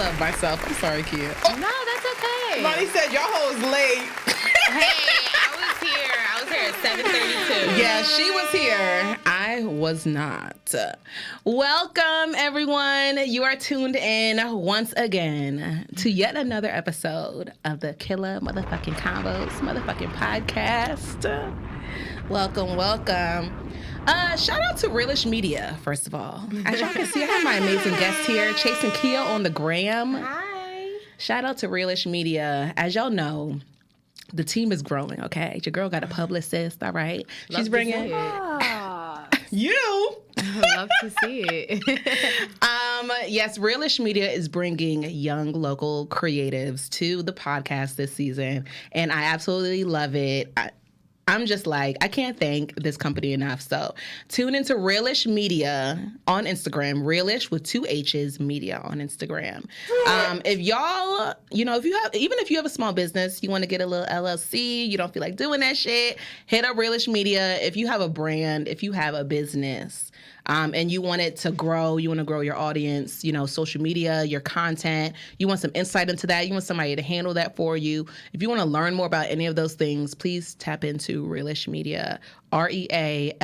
love myself. I'm sorry, Kia. Oh. No, that's okay. Lonnie said y'all hoes late. Hey, I was here at 7:32. Yeah, she was here. I was not. Welcome, everyone. You are tuned in once again to yet another episode of the Killa Konvos motherfucking podcast. Welcome, welcome. Shout out to Realish Media, first of all. As y'all can see, I have my amazing guest here, Chase and Kia on the gram. Hi. Shout out to Realish Media. As y'all know, the team is growing, okay? Your girl got a publicist, all right? She's bringing... You! Love to see it. Yes, Realish Media is bringing young local creatives to the podcast this season, and I absolutely love it. I'm just like, I can't thank this company enough. So tune into Realish Media on Instagram. Realish with 2 H's, Media on Instagram. If y'all, even if you have a small business, you want to get a little LLC, you don't feel like doing that shit, hit up Realish Media. If you have a brand, if you have a business, and you want it to grow, you want to grow your audience, social media, your content, you want some insight into that, you want somebody to handle that for you. If you want to learn more about any of those things, please tap into Realish Media, RealishH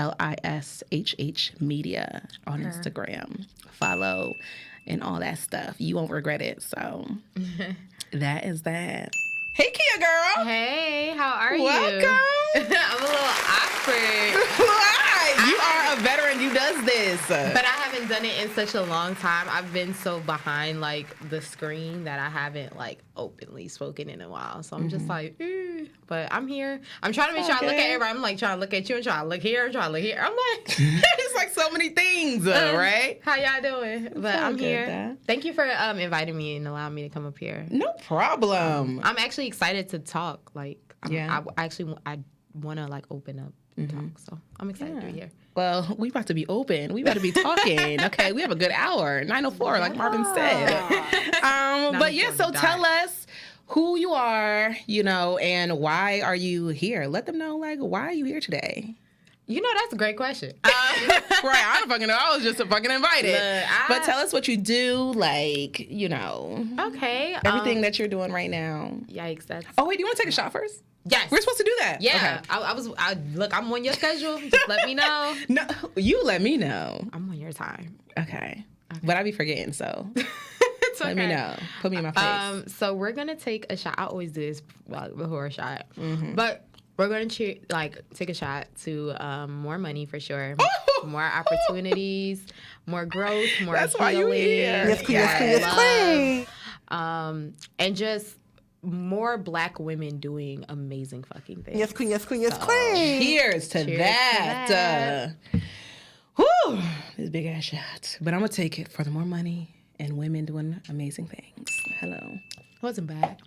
Media on Instagram. Follow and all that stuff. You won't regret it. So that is that. Hey, Kia girl. Hey, how are you? Welcome. I'm a little awkward. Why? You are a veteran. You does this. But I haven't done it in such a long time. I've been so behind the screen that I haven't openly spoken in a while. So I'm just like, but I'm here. I'm trying to make sure I look at everybody. I'm trying to look at you and trying to look here, trying to look here. I'm like, it's so many things, right? How y'all doing? But so I'm good, here. Dad. Thank you for inviting me and allowing me to come up here. No problem. I'm actually excited to talk. I want to open up and talk. So I'm excited to be here. Well, we about to be open. We better be talking. Okay, we have a good hour. 9:04, like Marvin said. But yeah, so tell us who you are, and why are you here? Let them know, why are you here today? That's a great question. Right, I don't fucking know. I was just fucking invited. But tell us what you do, Okay. everything that you're doing right now. Yikes, that's... Oh, wait, do you want to take a shot first? Yes. We're supposed to do that. Yeah. Okay. Look, I'm on your schedule. Just let me know. No, you let me know. I'm on your time. Okay. But I be forgetting, so It's okay. let me know. Put me in my face. So we're going to take a shot. I always do this before a shot. But we're going to take a shot to more money for sure. More opportunities, more growth, more That's healing. why you here. Yes, queen. And just more Black women doing amazing fucking things. Yes, queen. Cheers to Cheers that. Whew, this big ass shot. But I'm going to take it for the more money and women doing amazing things. Hello. It wasn't bad.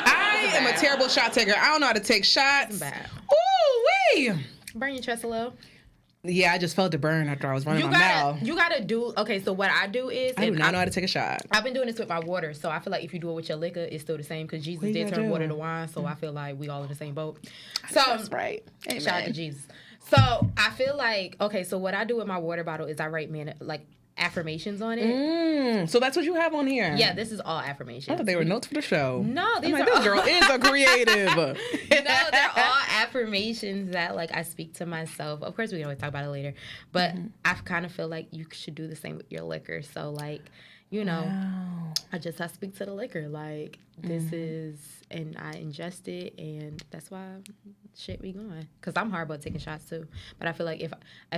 I am a terrible shot taker. I don't know how to take shots. Bad. Ooh-wee. Burn your chest a little. Yeah, I just felt the burn after I was running my mouth. You gotta do. Okay, so what I do is I do not know how to take a shot. I've been doing this with my water, so I feel like if you do it with your liquor, it's still the same because Jesus did turn water to wine. So I feel like we all in the same boat. So That's right. Amen. Shout out to Jesus. So I feel like so what I do with my water bottle is I write affirmations on it. So that's what you have on here. Yeah, this is all affirmations. I thought they were notes for the show. No, these this girl is a creative. No, they're all affirmations that I speak to myself. Of course, we can always talk about it later, but I kind of feel like you should do the same with your liquor. So wow. I speak to the liquor this is, and I ingest it, and that's why shit be going. Because I'm hard about taking shots too, but I feel like if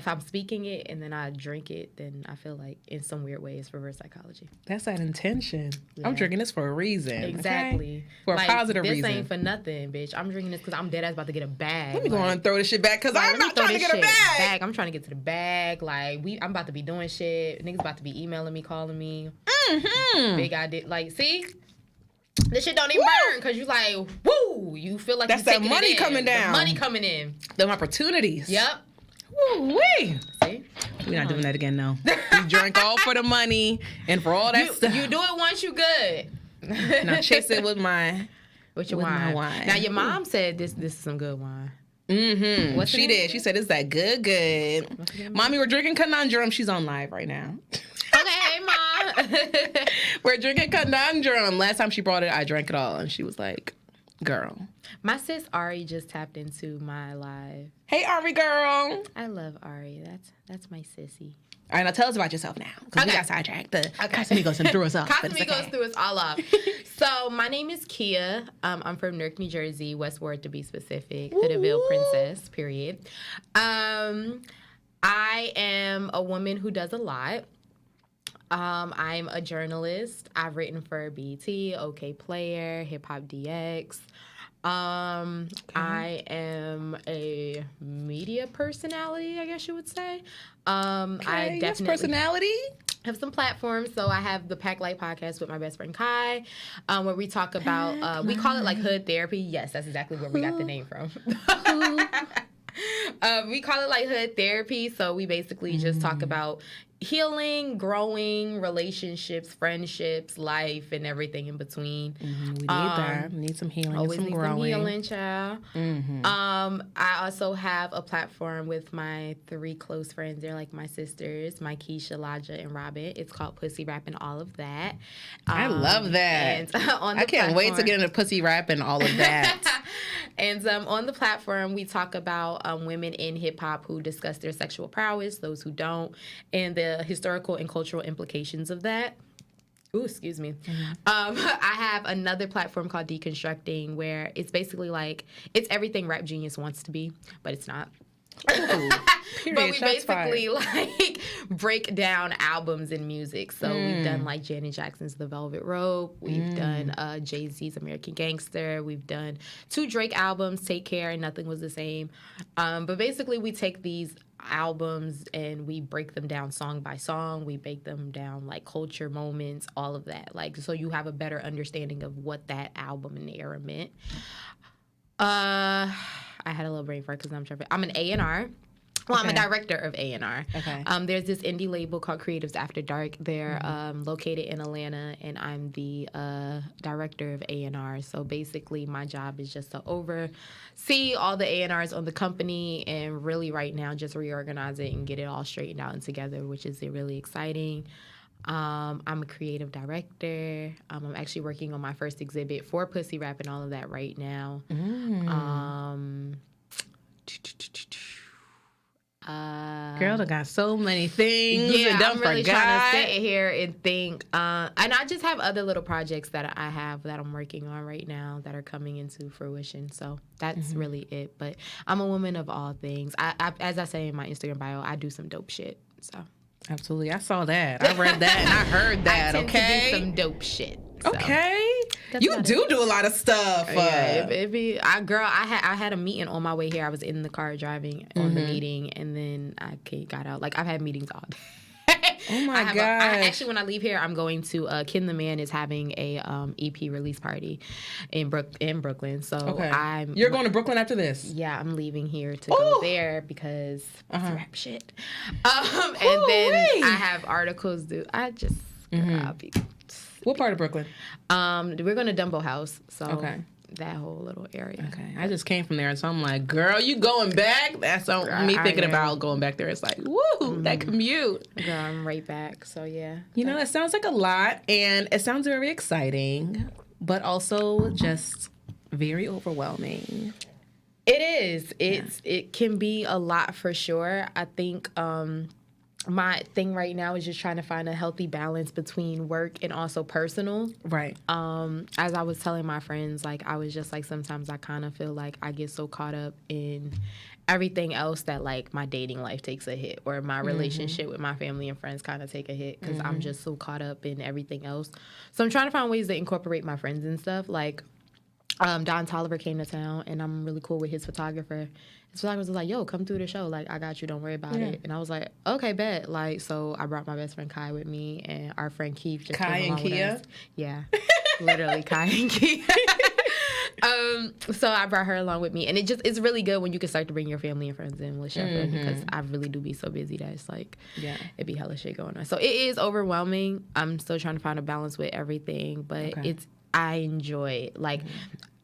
I'm speaking it and then I drink it, then I feel like in some weird way it's reverse psychology. That's that intention. Yeah. I'm drinking this for a reason. Exactly. Okay? For a positive reason. This ain't for nothing, bitch. I'm drinking this because I'm dead ass about to get a bag. Let me go on and throw this shit back because I'm not trying to get a bag. I'm trying to get to the bag. I'm about to be doing shit. Niggas about to be emailing me, calling me. Big idea. See? This shit don't even burn because you woo! You feel like that's that money coming down. The money coming in. Them opportunities. Yep. Woo-wee. See? We're not doing that again, no. You drink all for the money and for all that stuff. You do it once you good. Now chase it with your wine. wine. Now your mom said this is some good wine. Mm-hmm. What's the She name? did. She said, "It's that good. What's the name? Mommy, we're drinking Conundrum." She's on live right now. Okay, hey, Mom. We're drinking Conundrum. Last time she brought it, I drank it all, and she was like, "Girl." My sis Ari just tapped into my live. Hey, Ari girl. I love Ari. That's my sissy. All right, now tell us about yourself now, because we Okay. got sidetracked. The Casamigos and threw us off. but it's Casamigos okay. threw us all off. So my name is Kia. I'm from Newark, New Jersey, Westward to be specific, Hoodaville Princess, period. I am a woman who does a lot. I'm a journalist. I've written for BET, OK Player, Hip Hop DX. I am a media personality, I guess you would say. I Yes, personality. have some platforms. So I have the Pack Light podcast with my best friend Kai, where we talk about, we call it like hood therapy. Yes, that's exactly where we got the name from. We call it like hood therapy. So we basically just talk about healing, growing, relationships, friendships, life, and everything in between. We need that. We need some healing, Always some need growing. some healing, child. I also have a platform with my 3 close friends. They're like my sisters, my Keisha, Laja, and Robin. It's called Pussy Rap and all of that. I love that. And on the I can't wait to platform- get into pussy rap and all of that. And on the platform, we talk about women in hip hop who discuss their sexual prowess, those who don't, and the historical and cultural implications of that. Ooh, excuse me. I have another platform called Deconstructing, where it's basically like it's everything Rap Genius wants to be, but it's not. Ooh, period. But we Shots basically fired. like break down albums and music. So we've done like Janet Jackson's The Velvet Rope. We've done Jay-Z's American Gangster. We've done 2 Drake albums, Take Care and Nothing Was the Same. But basically we take these albums and we break them down song by song. We break them down like culture moments, all of that. Like so you have a better understanding of what that album and the era meant. I had a little brain fart because I'm an A&R. Well, I'm a director of A&R. Okay. There's this indie label called Creatives After Dark. They're located in Atlanta, and I'm the director of A&R. So basically, my job is just to oversee all the A&Rs on the company and really right now just reorganize it and get it all straightened out and together, which is really exciting. I'm a creative director. I'm actually working on my first exhibit for Pussy Rap and all of that right now. Girl, I got so many things. Yeah, and I'm really forgot. trying to sit here and think. And I just have other little projects that I have that I'm working on right now that are coming into fruition. So that's really it. But I'm a woman of all things. I as I say in my Instagram bio, I do some dope shit. So Absolutely. I saw that. I read that and I heard that. I tend okay. to do some dope shit. So. Okay. That's You about do a lot of stuff. Yeah, I had a meeting on my way here. I was in the car driving on the meeting, and then I got out. Like I've had meetings all day. Oh my gosh. Actually, when I leave here, I'm going to Ken the Man is having a EP release party in Brooklyn. So Okay. You're going to Brooklyn after this? Yeah, I'm leaving here to go there because it's rap shit. And then Ooh-wee. I have articles due. I'll be. What part of Brooklyn? We're going to Dumbo House. So Okay. that whole little area. Okay. I just came from there, so I'm like, girl, you going back? That's me thinking about going back there. It's like, woo, that commute. Girl, I'm right back. So yeah. You know, it sounds like a lot, and it sounds very exciting, but also just very overwhelming. It is. It can be a lot for sure. I think my thing right now is just trying to find a healthy balance between work and also personal. Right. As I was telling my friends, like I was just like sometimes I kind of feel like I get so caught up in everything else that like my dating life takes a hit or my relationship with my family and friends kind of take a hit because I'm just so caught up in everything else. So I'm trying to find ways to incorporate my friends and stuff. Like Don Tolliver came to town and I'm really cool with his photographer. His photographer was like, yo, come through the show. Like, I got you. Don't worry about it. And I was like, okay, bet. Like, so I brought my best friend Kai with me and our friend Keith just Kai came and along with Kia? us. Yeah. Literally, Kai and Kia. So I brought her along with me. And it's really good when you can start to bring your family and friends in with Sheffield because I really do be so busy that it's like, it'd be hella shit going on. So it is overwhelming. I'm still trying to find a balance with everything, but I enjoy it. Like,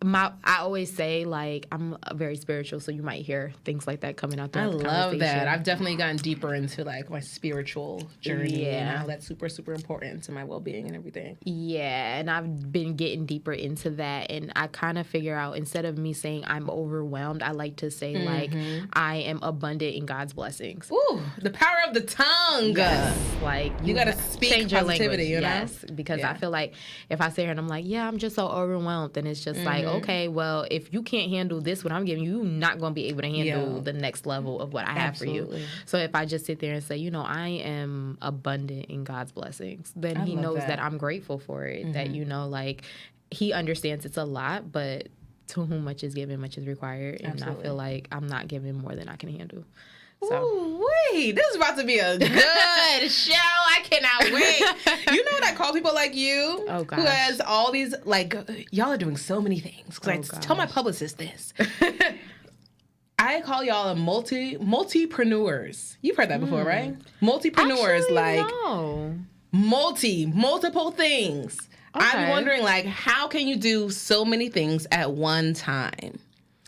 I always say, like, I'm very spiritual, so you might hear things like that coming out I throughout the love conversation. that. I've definitely gotten deeper into like my spiritual journey. Yeah. And how that's super, super important to my well-being and everything. Yeah, and I've been getting deeper into that, and I kind of figure out, instead of me saying I'm overwhelmed, I like to say, like, I am abundant in God's blessings. Ooh, the power of the tongue. Yes, like You gotta speak change your positivity, language. you know? Yes, because Yeah. I feel like if I sit here and I'm like, yeah, I'm just so overwhelmed, then it's just like, okay, well, if you can't handle this, what I'm giving you, you're not going to be able to handle the next level of what I have for you. So if I just sit there and say, you know, I am abundant in God's blessings, then He knows that I'm grateful for it. That, you know, like, He understands it's a lot, but to whom much is given, much is required. And I feel like I'm not giving more than I can handle. So. Ooh, wait, this is about to be a good show. I cannot wait. You know what I call people like you? Oh, gosh. Who has all these, like, y'all are doing so many things. Because I tell my publicist this. I call y'all a multipreneurs. You've heard that before, right? Multipreneurs, Actually, like, no. multiple things. Okay. I'm wondering, like, how can you do so many things at one time?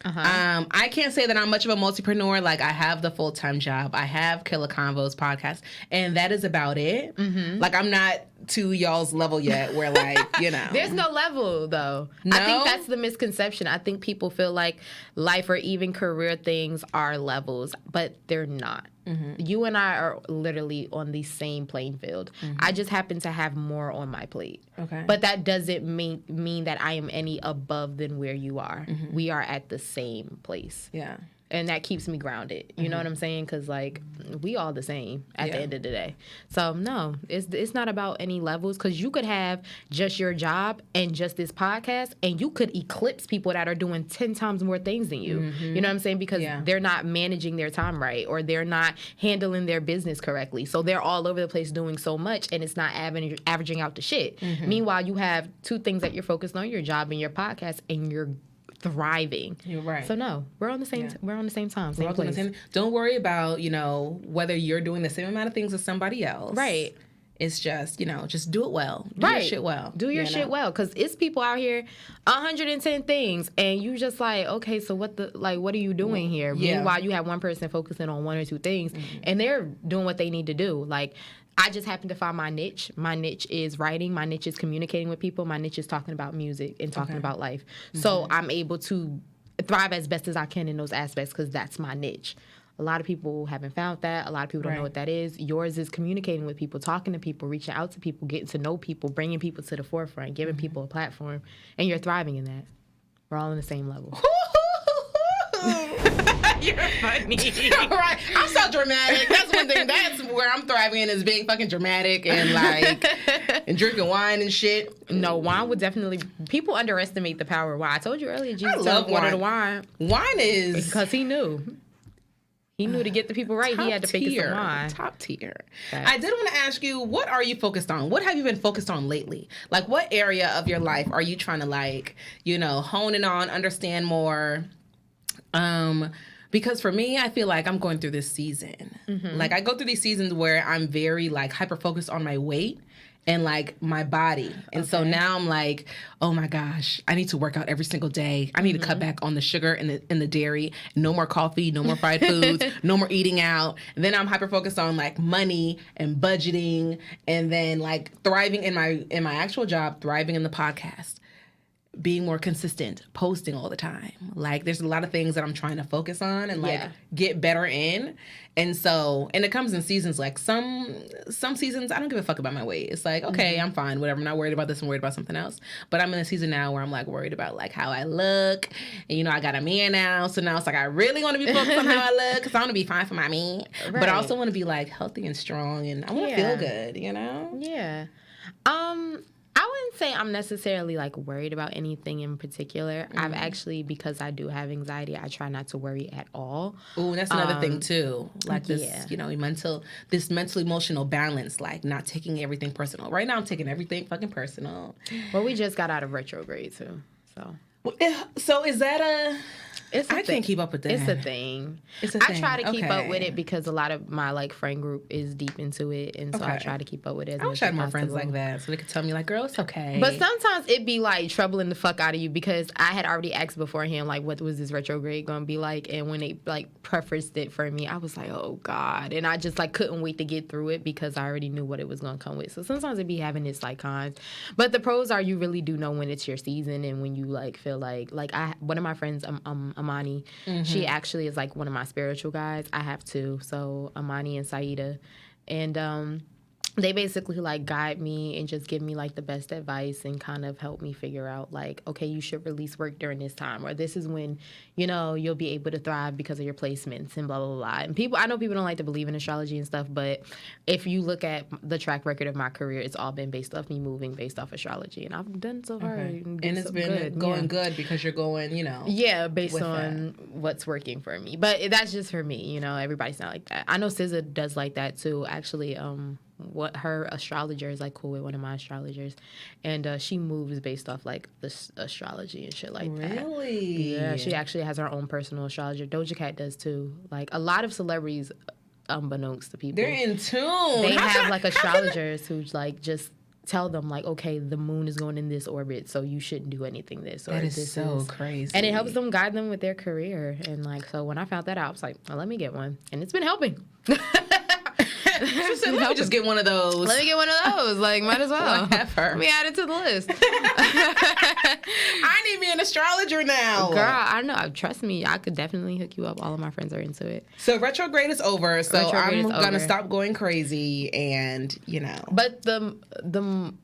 I can't say that I'm much of a multipreneur. Like, I have the full-time job. I have Killa Konvos podcast, and that is about it. Like, I'm not to y'all's level yet where, like, you know. There's no level, though. No? I think that's the misconception. I think people feel like life or even career things are levels, but they're not. You and I are literally on the same playing field. I just happen to have more on my plate. Okay. But that doesn't mean that I am any above than where you are. We are at the same place. Yeah. And that keeps me grounded. You know what I'm saying? Because, like, we all the same at the end of the day. So, no, it's not about any levels, because you could have just your job and just this podcast, and you could eclipse people that are doing 10 times more things than you. You know what I'm saying? Because they're not managing their time right, or they're not handling their business correctly. So they're all over the place doing so much, and it's not averaging out to shit. Meanwhile, you have two things that you're focused on, your job and your podcast, and you're thriving. You're right. So no, we're on the same. We're on the same time. Same place. Don't worry about, you know, whether you're doing the same amount of things as somebody else. Right. It's just, you know, just do it well. Do your shit well. Do your shit well, because it's people out here 110 things, and you just like, okay, so what are you doing here? Meanwhile, you have one person focusing on one or two things, and they're doing what they need to do. Like, I just happen to find my niche. My niche is writing. My niche is communicating with people. My niche is talking about music and talking about life. So I'm able to thrive as best as I can in those aspects, because that's my niche. A lot of people haven't found that. A lot of people don't know what that is. Yours is communicating with people, talking to people, reaching out to people, getting to know people, bringing people to the forefront, giving people a platform, and you're thriving in that. We're all on the same level. You're funny. Right. I'm so dramatic. That's one thing. That's where I'm thriving in, is being fucking dramatic and like and drinking wine and shit. No, wine would definitely. People underestimate the power of wine. I told you earlier, Jesus love ordered the wine. wine. Wine is Because he knew. He knew to get the people right, he had to pick some wine. Top tier. Facts. I did want to ask you, what are you focused on? What have you been focused on lately? Like, what area of your life are you trying to, like, you know, hone in on, understand more? Because for me, I feel like I'm going through this season. Like, I go through these seasons where I'm very, like, hyper-focused on my weight and, like, my body. And so now I'm like, oh my gosh, I need to work out every single day. I need to cut back on the sugar and the dairy. No more coffee, no more fried foods, no more eating out. And then I'm hyper-focused on, like, money and budgeting, and then, like, thriving in my actual job, thriving in the podcast, being more consistent, posting all the time. Like, there's a lot of things that I'm trying to focus on and, like, get better in. And so, and it comes in seasons. Like, some seasons, I don't give a fuck about my weight. It's like, okay, I'm fine, whatever. I'm not worried about this. I'm worried about something else. But I'm in a season now where I'm, like, worried about, like, how I look. And, you know, I got a man now. So now it's like, I really want to be focused on how I look, because I want to be fine for my man. Right. But I also want to be, like, healthy and strong. And I want to feel good, you know? Yeah. I wouldn't say I'm necessarily, like, worried about anything in particular. I've actually, because I do have anxiety, I try not to worry at all. Ooh, that's another thing too. Like this, you know, mental emotional balance, like not taking everything personal. Right now I'm taking everything fucking personal. Well, we just got out of retrograde too, so. So is that I can't keep up with that. It's a thing. I try to keep up with it because a lot of my like friend group is deep into it, and so I try to keep up with it. I wish I had more friends like that, so they could tell me like, "Girl, it's okay." But sometimes it be like troubling the fuck out of you because I had already asked beforehand like, what was this retrograde gonna be like, and when they like prefaced it for me, I was like, oh god, and I just like couldn't wait to get through it because I already knew what it was gonna come with. So sometimes it be having its like cons, but the pros are you really do know when it's your season and when you like feel like one of my friends, Amani, she actually is like one of my spiritual guides. I have two, so Amani and Saida, and they basically like guide me and just give me like the best advice and kind of help me figure out like, okay, you should release work during this time, or this is when, you know, you'll be able to thrive because of your placements and blah, blah, blah. And I know people don't like to believe in astrology and stuff, but if you look at the track record of my career, it's all been based off me moving based off astrology. And I've done so far. And it's been going good because you're going, you know. Yeah, based on what's working for me. But that's just for me, you know, everybody's not like that. I know SZA does like that too. Actually, what her astrologer is like cool with one of my astrologers, and she moves based off like this astrology and shit like that. Really? Yeah, she actually has her own personal astrologer. Doja Cat does too. Like a lot of celebrities, unbeknownst to people, they're in tune. They have like astrologers who like just tell them like, okay, the moon is going in this orbit, so you shouldn't do anything this. Or that is this so crazy. And it helps them guide them with their career. And like, so when I found that out, I was like, well, let me get one, and it's been helping. She said, let me just get one of those. Let me get one of those. Like, might as well. Whatever. Let me add it to the list. I need me an astrologer now. Girl, I know. Trust me, I could definitely hook you up. All of my friends are into it. So retrograde is over. So I'm going to stop going crazy and, you know. But the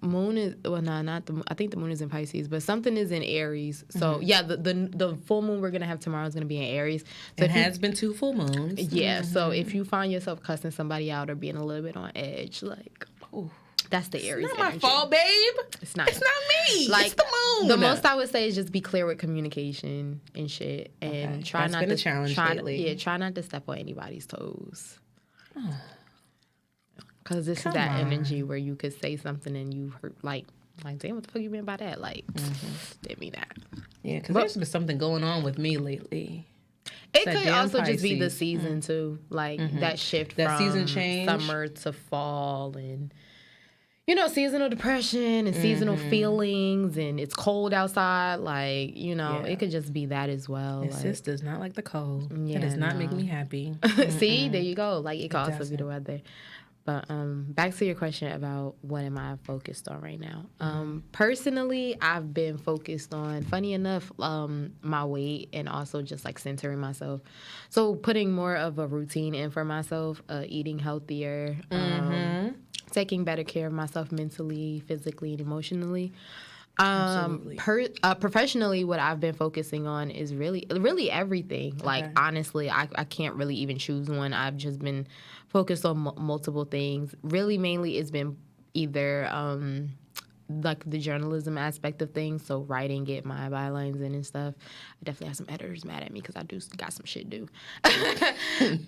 moon is, well, no, not the, I think the moon is in Pisces, but something is in Aries. So, yeah, the full moon we're going to have tomorrow is going to be in Aries. So it has been 2 full moons. Yeah, so if you find yourself cussing somebody out or being a little bit on edge, like, ooh, that's the Aries energy. It's not energy. my fault, babe. It's not. It's not me. Like, it's the moon. The most I would say is just be clear with communication and shit, and try That's not been to a challenge lately. Yeah, try not to step on anybody's toes. Because this is that energy where you could say something and you hurt, like damn, what the fuck you mean by that? Like, didn't mean that. Yeah, because there's been something going on with me lately. It could also just be the season too, like that shift that from season change, summer to fall, and you know, seasonal depression and seasonal feelings, and it's cold outside. Like, you know, it could just be that as well. And like, sis does not like the cold. It does not make me happy. See, there you go. Like, it could also be the weather. But back to your question about what am I focused on right now. Personally, I've been focused on, funny enough, my weight and also just like centering myself. So putting more of a routine in for myself, eating healthier, taking better care of myself mentally, physically, and emotionally. Professionally, what I've been focusing on is really everything. Like, honestly, I can't really even choose one. I've just been focused on multiple things. Really, mainly, it's been either like the journalism aspect of things, so writing, get my bylines in and stuff. I definitely have some editors mad at me because I got some shit to do.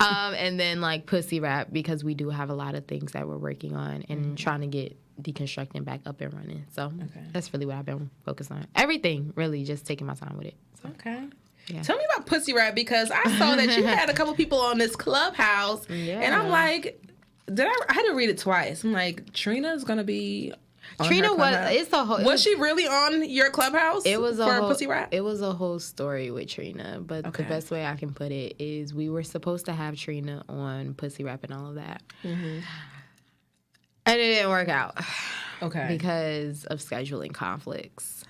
And then like pussy rap, because we do have a lot of things that we're working on and trying to get deconstructing back up and running. So that's really what I've been focused on. Everything, really, just taking my time with it. So. Okay. Yeah. Tell me about pussy rap, because I saw that you had a couple people on this Clubhouse, and I'm like, I had to read it twice. I'm like, Trina's gonna be. Trina was she really on your Clubhouse? It was for pussy rap. It was a whole story with Trina, but the best way I can put it is we were supposed to have Trina on pussy rap and all of that, and it didn't work out. Because of scheduling conflicts,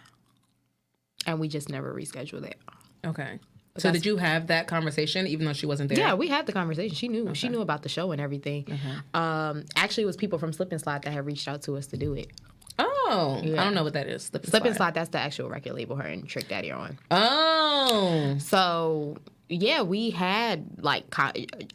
and we just never rescheduled it. Okay. So did you have that conversation even though she wasn't there? Yeah, we had the conversation. She knew. She knew about the show and everything. Actually, it was people from Slip and Slide that had reached out to us to do it. Oh, yeah. I don't know what that is. Slip and Slide, that's the actual record label her and Trick Daddy are on. Oh. So yeah, we had like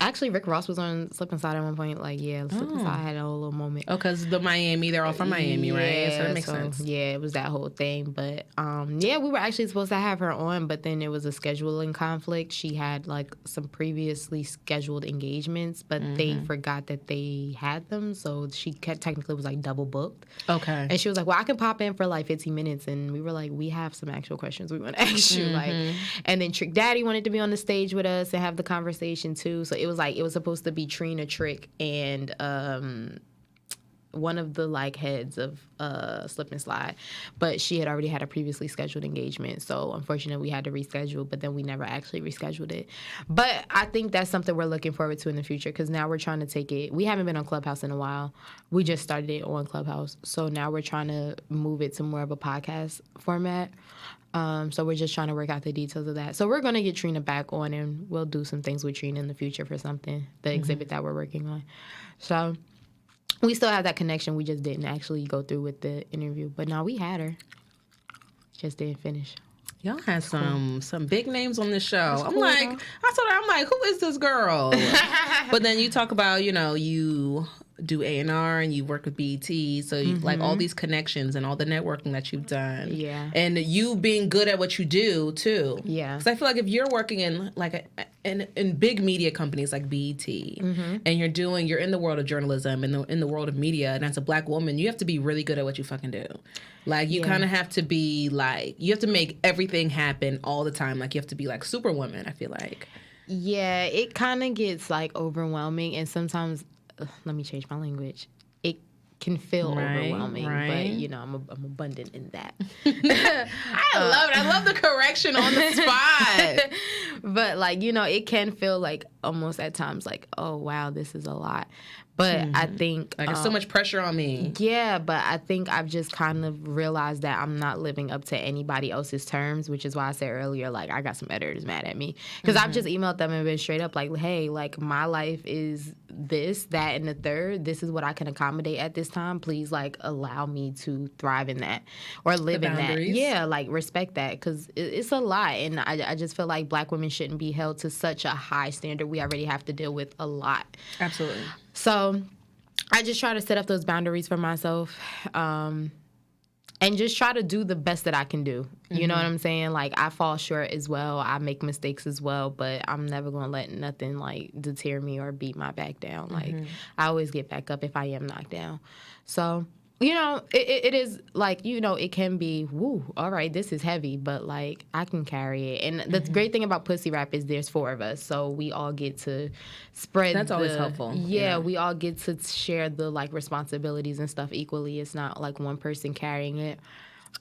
actually Rick Ross was on Slip and Slide at one point. Like, yeah, Slip and Slide had a little moment. Oh, because the Miami, they're all from Miami, right? So that makes sense. Yeah, it was that whole thing. But yeah, we were actually supposed to have her on, but then it was a scheduling conflict. She had like some previously scheduled engagements, but they forgot that they had them, so she technically was like double booked. Okay. And she was like, "Well, I can pop in for like 15 minutes," and we were like, "We have some actual questions we want to ask you." Like, and then Trick Daddy wanted to be on the stage with us and have the conversation too. So it was like, it was supposed to be Trina, Trick, and one of the like heads of Slip and Slide, but she had already had a previously scheduled engagement, so unfortunately we had to reschedule, but then we never actually rescheduled it. But I think that's something we're looking forward to in the future, because now we're trying to take it, we haven't been on Clubhouse in a while, we just started it on Clubhouse, so now we're trying to move it to more of a podcast format. So we're just trying to work out the details of that. So we're going to get Trina back on, and we'll do some things with Trina in the future for something, the exhibit that we're working on. So we still have that connection. We just didn't actually go through with the interview. But no, we had her. Just didn't finish. Y'all had some big names on this show. I'm cool, like, huh? I told her, I'm like, who is this girl? But then you talk about, you do A&R and you work with BET, so you, like all these connections and all the networking that you've done. Yeah. And you being good at what you do too. Yeah. Because I feel like if you're working in like in big media companies like BET, and you're in the world of journalism and in the world of media, and as a Black woman, you have to be really good at what you fucking do. Like you kind of have to be like, you have to make everything happen all the time. Like you have to be like Superwoman, I feel like. Yeah, it kind of gets like overwhelming, and sometimes let me change my language. It can feel overwhelming, but I'm abundant in that. I love it. I love the correction on the spot. But like, it can feel like almost at times like, oh wow, this is a lot. But I think like there's so much pressure on me. Yeah, but I think I've just kind of realized that I'm not living up to anybody else's terms, which is why I said earlier, like, I got some editors mad at me. Because I've just emailed them and been straight up like, hey, like, my life is this, that, and the third. This is what I can accommodate at this time. Please, like, allow me to thrive in that or live in that. Yeah, like, respect that, because it's a lot. And I just feel like Black women shouldn't be held to such a high standard. We already have to deal with a lot. Absolutely. So I just try to set up those boundaries for myself, and just try to do the best that I can do. You know what I'm saying? Like, I fall short as well. I make mistakes as well, but I'm never going to let nothing, like, deter me or beat my back down. Like, I always get back up if I am knocked down. So, it is, like, it can be, woo, all right, this is heavy, but, like, I can carry it. And the great thing about Pussy Rap is there's 4 of us, so we all get to spread That's always helpful. Yeah, we all get to share the, like, responsibilities and stuff equally. It's not, like, one person carrying it.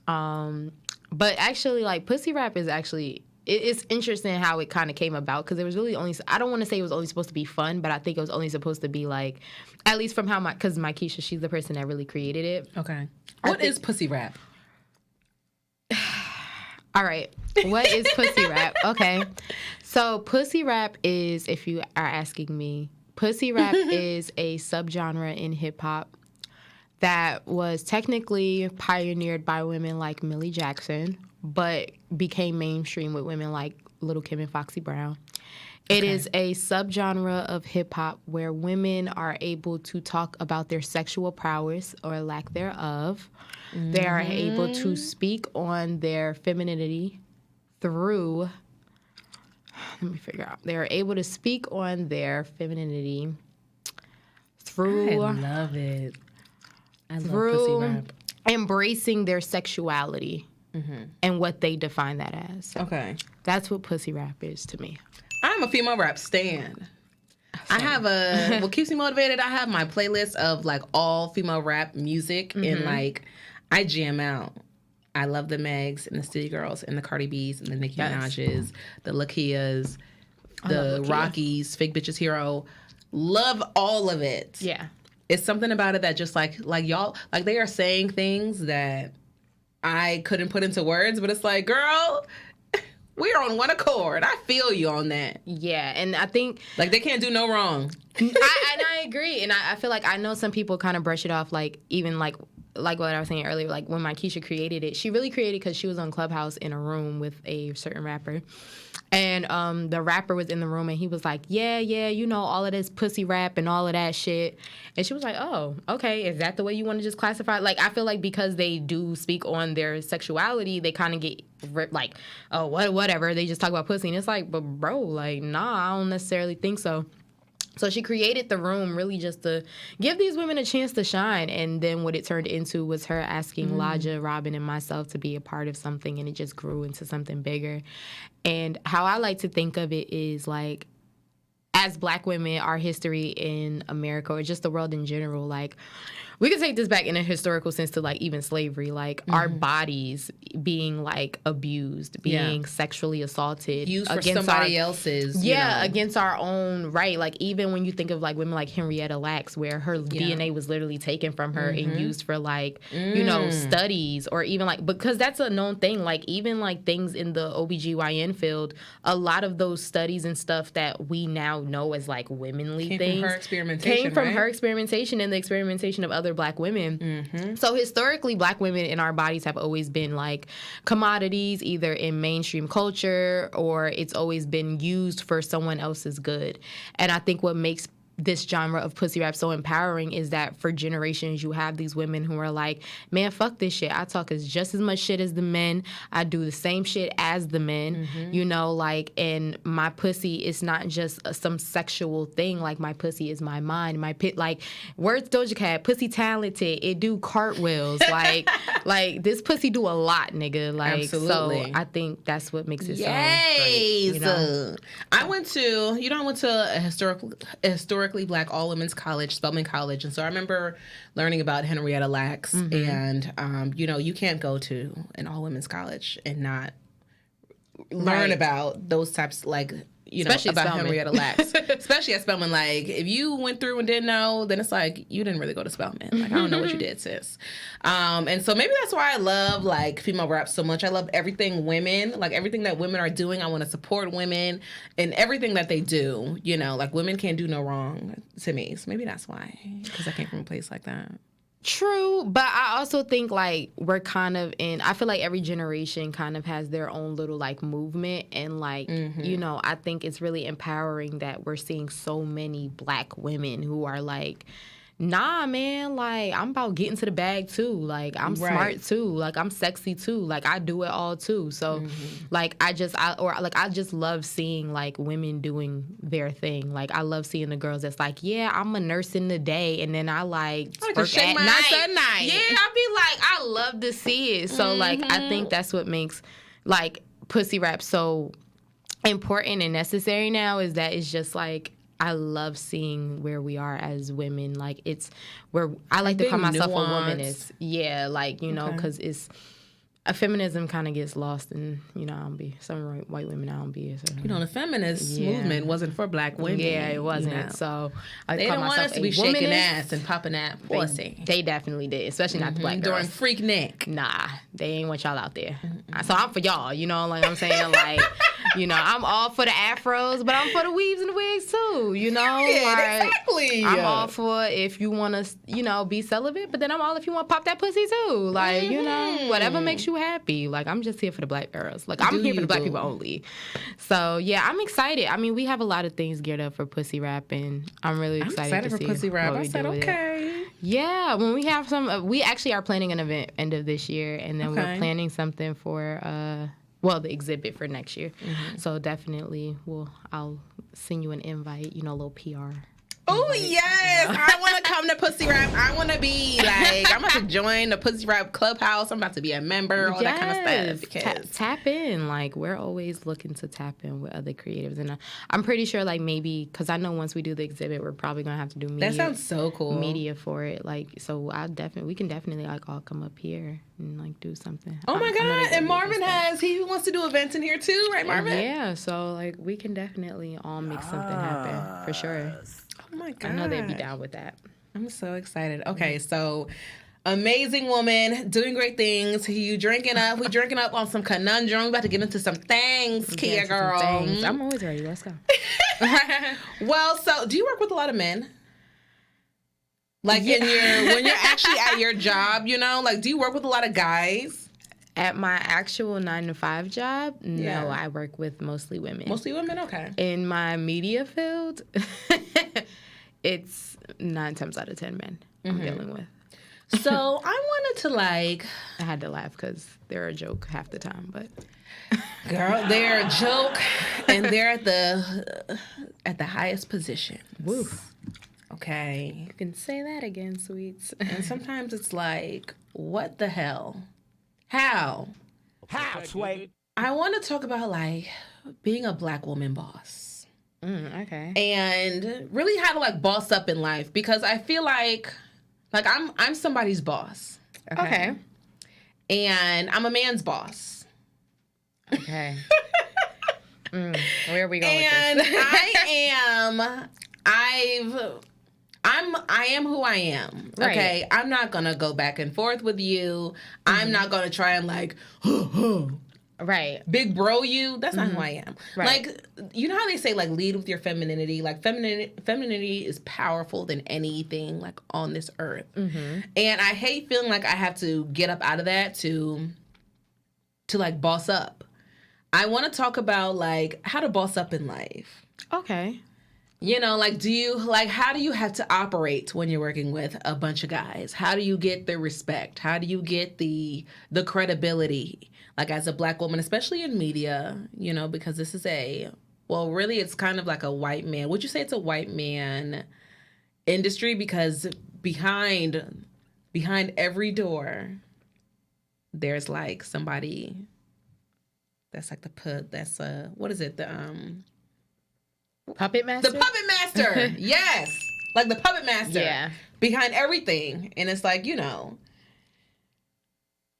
But actually, like, Pussy Rap is actually... It's interesting how it kind of came about, because it was really only... I don't want to say it was only supposed to be fun, but I think it was only supposed to be, like... At least from how because my Keisha, she's the person that really created it. Okay. What is Pussy Rap? All right. What is Pussy Rap? Okay. So Pussy Rap is, if you are asking me, Pussy Rap is a subgenre in hip-hop that was technically pioneered by women like Millie Jackson, but became mainstream with women like Lil' Kim and Foxy Brown. It is a subgenre of hip-hop where women are able to talk about their sexual prowess or lack thereof. They are able to speak on their femininity through... Let me figure out. They are able to speak on their femininity through... I love it. I love Pussy Rap. Embracing their sexuality and what they define that as. Okay. That's what Pussy Rap is to me. I'm a female rap stan. I have what keeps me motivated, I have my playlist of like all female rap music and like I jam out. I love the Megs and the City Girls and the Cardi B's and the Nicki Minaj's, the Lakias, the Rockies, Fake Bitches Hero. Love all of it. Yeah. It's something about it that just like y'all, like they are saying things that I couldn't put into words, but it's like, girl, we're on one accord. I feel you on that. Yeah, and I think... Like, they can't do no wrong. I agree. And I feel like I know some people kind of brush it off, like, even, like, like what I was saying earlier, like when Keisha created it, she really created because she was on Clubhouse in a room with a certain rapper. And the rapper was in the room and he was like, yeah, you know, all of this pussy rap and all of that shit. And she was like, oh, okay, is that the way you want to just classify it? Like, I feel like because they do speak on their sexuality, they kind of get like, oh, whatever. They just talk about pussy. And it's like, but bro, like, nah, I don't necessarily think so. So she created the room really just to give these women a chance to shine. And then what it turned into was her asking Laja, Robin, and myself to be a part of something. And it just grew into something bigger. And how I like to think of it is like, as Black women, our history in America or just the world in general, like, we can take this back in a historical sense to, like, even slavery. Like, our bodies being, like, abused, being sexually assaulted. Used for somebody else's, against our own right. Like, even when you think of, like, women like Henrietta Lacks, where her DNA was literally taken from her and used for, like, you know, studies or even, like, because that's a known thing. Like, even, like, things in the OBGYN field, a lot of those studies and stuff that we now know as, like, womenly things. Came from her experimentation and the experimentation of other Black women. So historically, Black women in our bodies have always been like commodities, either in mainstream culture or it's always been used for someone else's good. And I think what makes this genre of pussy rap so empowering is that for generations you have these women who are like, man, fuck this shit. I talk just as much shit as the men. I do the same shit as the men, you know, like, and my pussy is not just some sexual thing. Like, my pussy is my mind, my pit, like, words Doja Cat, pussy talented, it do cartwheels, like, like, this pussy do a lot, nigga. Like, absolutely. So I think that's what makes it so great. You know? I went to a historically Black all women's college, Spelman College, and so I remember learning about Henrietta Lacks, and you know, you can't go to an all women's college and not learn about those types, like, you know, especially about Spelman. Henrietta Lacks, especially at Spelman. Like, if you went through and didn't know, then it's like, you didn't really go to Spelman. Like, I don't know what you did, sis. And so maybe that's why I love, like, female rap so much. I love everything women, like, everything that women are doing. I want to support women in everything that they do. You know, like, women can't do no wrong to me. So maybe that's why, because I came from a place like that. True, but I also think, like, we're kind of in, I feel like every generation kind of has their own little, like, movement, and, like, you know, I think it's really empowering that we're seeing so many Black women who are like, nah, man, like, I'm about getting to the bag too. Like, I'm smart too. Like, I'm sexy too. Like, I do it all too. So, like, I just love seeing, like, women doing their thing. Like, I love seeing the girls that's like, yeah, I'm a nurse in the day, and then I like work shake at my ass at night. Yeah, I be like, I love to see it. So, like, I think that's what makes, like, pussy rap so important and necessary now, is that it's just like, I love seeing where we are as women. Like, it's where I like to call myself a womanist. Yeah, like, you know, because it's feminism kind of gets lost in, you know, I don't be some white women. I don't be. So, you know, the feminist movement wasn't for Black women. Yeah, it wasn't. You know? So I they call don't want us to be womanist. shaking ass and popping that pussy. They definitely did, especially not the Black girls. During Freak Nick. Nah, they ain't want y'all out there. So I'm for y'all. You know, like I'm saying, like, you know, I'm all for the afros, but I'm for the weaves and the wigs too. You know, yeah, like, exactly. I'm all for if you want to, you know, be celibate, but then I'm all if you want to pop that pussy too. Like, you know, whatever makes you happy. Like, I'm just here for the Black girls. Like, I'm here for the Black people only. So yeah, I'm excited. I mean, we have a lot of things geared up for pussy rap, and I'm really excited to for pussy rap. I said okay. Yeah, when we have some, we actually are planning an event end of this year, and then we're planning something for the exhibit for next year. So definitely, I'll send you an invite. You know, a little PR. Oh, yes. I want to come to Pussy Rap. I want to be like, I'm about to join the Pussy Rap Clubhouse. I'm about to be a member, all that kind of stuff. Because tap in. Like, we're always looking to tap in with other creatives. And I'm pretty sure, like, maybe, because I know once we do the exhibit, we're probably going to have to do media. That sounds so cool. Media for it. Like, so we can definitely, like, all come up here and, like, do something. Oh, my God. And Marvin he wants to do events in here, too. Right, Marvin? Yeah. So, like, we can definitely all make something happen. For sure. Oh my God. I know they'd be down with that. I'm so excited. Okay, so amazing woman, doing great things. We drinking up on some conundrum. We're about to get into some things, Kia girl. I'm always ready. Let's go. Well, so do you work with a lot of men? Like when you're actually at your job, you know, like do you work with a lot of guys? At my actual 9-to-5 job, no, I work with mostly women. Mostly women, okay. In my media field, it's 9 times out of 10 men I'm dealing with. So I wanted to I had to laugh because they're a joke half the time, but girl, they're a joke, and they're at the highest position. Woo. Okay. You can say that again, sweets. And sometimes it's like, what the hell? How, Sway? I want to talk about being a Black woman boss. Okay. And really how to boss up in life, because I feel like I'm somebody's boss. Okay. And I'm a man's boss. Okay. Where are we going And with this? I am who I am. Right. Okay. I'm not gonna go back and forth with you. I'm not gonna try and Right. big bro you. That's not who I am. Right. You know how they say lead with your femininity. Femininity is powerful than anything on this earth. And I hate feeling like I have to get up out of that to boss up. I want to talk about how to boss up in life. Okay. You know, how do you have to operate when you're working with a bunch of guys? How do you get the respect? How do you get the credibility? As a Black woman, especially in media, you know, because this is really it's kind of like a white man. Would you say it's a white man industry? Because behind every door, there's somebody that's what is it? Puppet master? The puppet master. Yes. The puppet master. Yeah. Behind everything. And it's you know,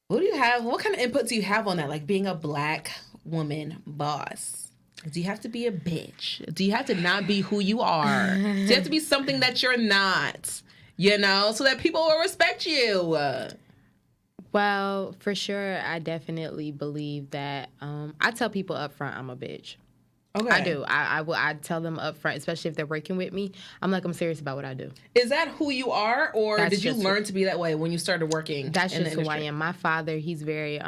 what do you have? What kind of input do you have on that? Being a Black woman boss. Do you have to be a bitch? Do you have to not be who you are? Do you have to be something that you're not? You know, so that people will respect you. Well, for sure, I definitely believe that. I tell people up front I'm a bitch. Okay. I do. I tell them up front, especially if they're working with me. I'm serious about what I do. Is that who you are, or That's did you learn to be that way when you started working? That's in just the who I industry? am. My father, he's very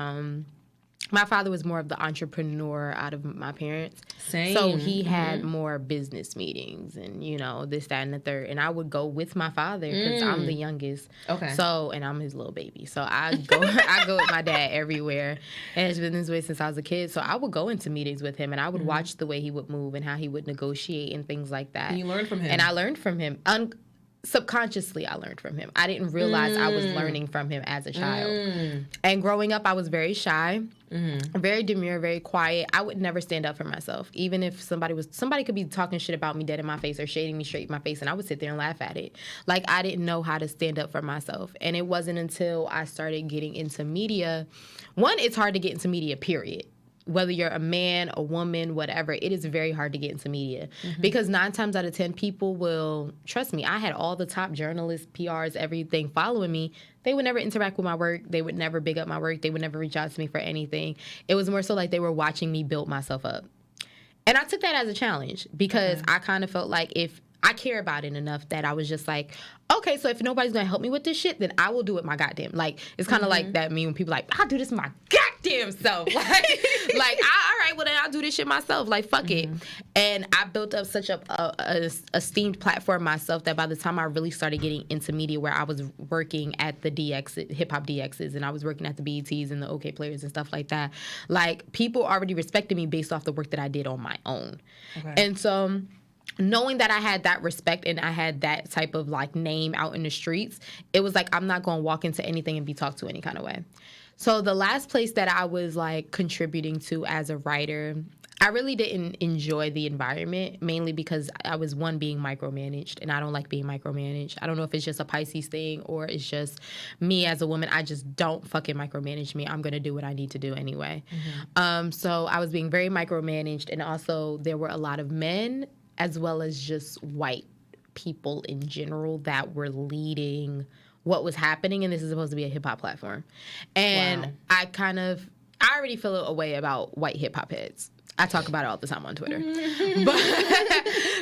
my father was more of the entrepreneur out of my parents. Same. So he had more business meetings and, you know, this, that, and the third. And I would go with my father because I'm the youngest. Okay. So, and I'm his little baby. So I go with my dad everywhere. And it's been this way since I was a kid. So I would go into meetings with him and I would watch the way he would move and how he would negotiate and things like that. And you learned from him. And I learned from him. Subconsciously, I learned from him. I didn't realize I was learning from him as a child. And growing up, I was very shy, very demure, very quiet. I would never stand up for myself. Even if somebody could be talking shit about me dead in my face or shading me straight in my face, and I would sit there and laugh at it. I didn't know how to stand up for myself. And it wasn't until I started getting into media. One, it's hard to get into media, period. Whether you're a man, a woman, whatever, it is very hard to get into media because 9 times out of 10 people will, trust me, I had all the top journalists, PRs, everything following me. They would never interact with my work. They would never big up my work. They would never reach out to me for anything. It was more so they were watching me build myself up. And I took that as a challenge because I kind of felt like if I care about it enough that I was just okay, so if nobody's going to help me with this shit, then I will do it my goddamn. It's kind of like that meme when people I'll do this my goddamn self. All right, well then I'll do this shit myself. Fuck it. And I built up such a esteemed platform myself that by the time I really started getting into media where I was working at the DX, hip hop DXs, and I was working at the BETs and the OK Players and stuff like that, people already respected me based off the work that I did on my own. Okay. And so knowing that I had that respect and I had that type of name out in the streets, it was I'm not going to walk into anything and be talked to any kind of way. So the last place that I was contributing to as a writer, I really didn't enjoy the environment, mainly because I was being micromanaged, and I don't like being micromanaged. I don't know if it's just a Pisces thing or it's just me as a woman. I just don't fucking micromanage me. I'm going to do what I need to do anyway. So I was being very micromanaged, and also there were a lot of men as well as just white people in general that were leading what was happening, and this is supposed to be a hip-hop platform. And I already feel a way about white hip-hop heads. I talk about it all the time on Twitter.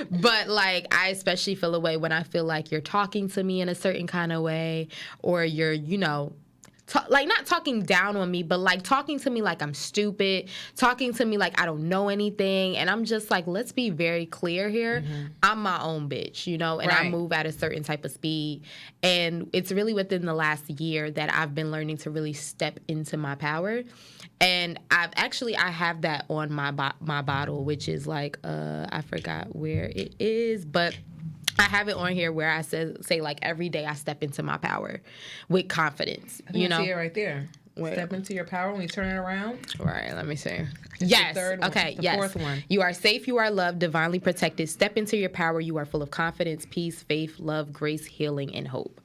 But like, I especially feel a way when I feel like you're talking to me in a certain kind of way, or you're, you know, like not talking down on me, but like talking to me like I'm stupid, talking to me like I don't know anything. And I'm just like, let's be very clear here. I'm my own bitch, you know, and I move at a certain type of speed. And it's really within the last year that I've been learning to really step into my power. And I have that on my bottle, which is like, I forgot where it is, but I have it on here where I say like every day I step into my power with confidence. I think I see it right there. Step into your power when you turn it around. Right, let me see. It's yes. The third one. Okay, the yes. fourth one. You are safe, you are loved, divinely protected. Step into your power. You are full of confidence, peace, faith, love, grace, healing, and hope.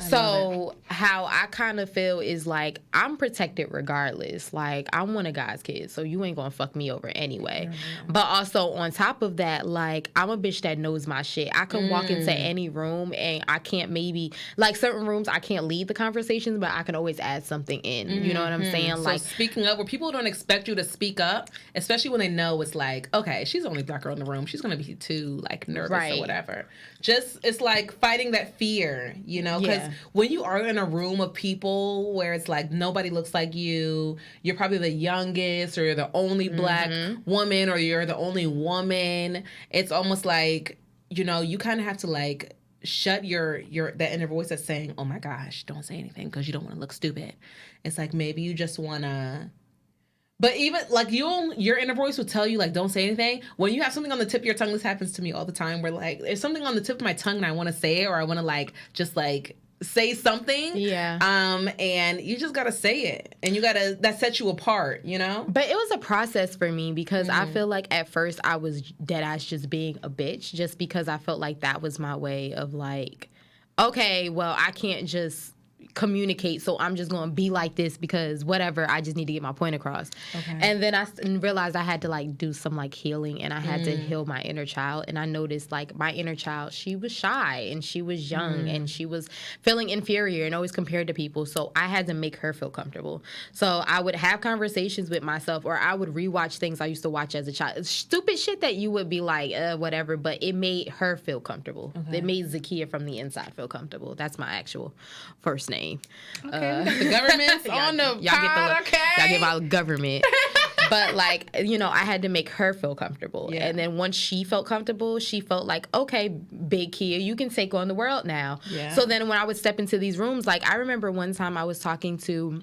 So how I kind of feel is like I'm protected regardless. Like I'm one of God's kids, so you ain't gonna fuck me over anyway. But also on top of that, like I'm a bitch that knows my shit. I can walk into any room and I can't maybe, like certain rooms I can't lead the conversations, but I can always add something in. You know what I'm saying? So like speaking up, where people don't expect you to speak up, especially when they know it's like, okay, she's the only black girl in the room. She's gonna be too like nervous or whatever. Just it's like fighting that fear, you know, because when you are in a room of people where it's like nobody looks like you, you're probably the youngest or you're the only black woman or you're the only woman. It's almost like, you know, you kind of have to like shut your that inner voice that's saying, oh my gosh, don't say anything because you don't want to look stupid. It's like maybe you just want to, but even like your inner voice will tell you like don't say anything. When you have something on the tip of your tongue, this happens to me all the time, where like there's something on the tip of my tongue and I want to say it, or I want to like just like say something. And you just gotta say it, and that sets you apart, you know. But it was a process for me because I feel like at first I was deadass just being a bitch, just because I felt like that was my way of like, okay, well I can't just communicate, so I'm just gonna be like this because whatever, I just need to get my point across. And then I realized I had to like do some like healing, and I had to heal my inner child. And I noticed like my inner child, she was shy and she was young and she was feeling inferior and always compared to people, so I had to make her feel comfortable. So I would have conversations with myself, or I would rewatch things I used to watch as a child, stupid shit that you would be like whatever, but it made her feel comfortable. It made Zakiya from the inside feel comfortable. That's my actual first name. Okay, we got the government's on the y'all give out government. But like, you know, I had to make her feel comfortable. And then once she felt comfortable, she felt like, okay, big Kia, you can take on the world now. So then when I would step into these rooms, like I remember one time I was talking to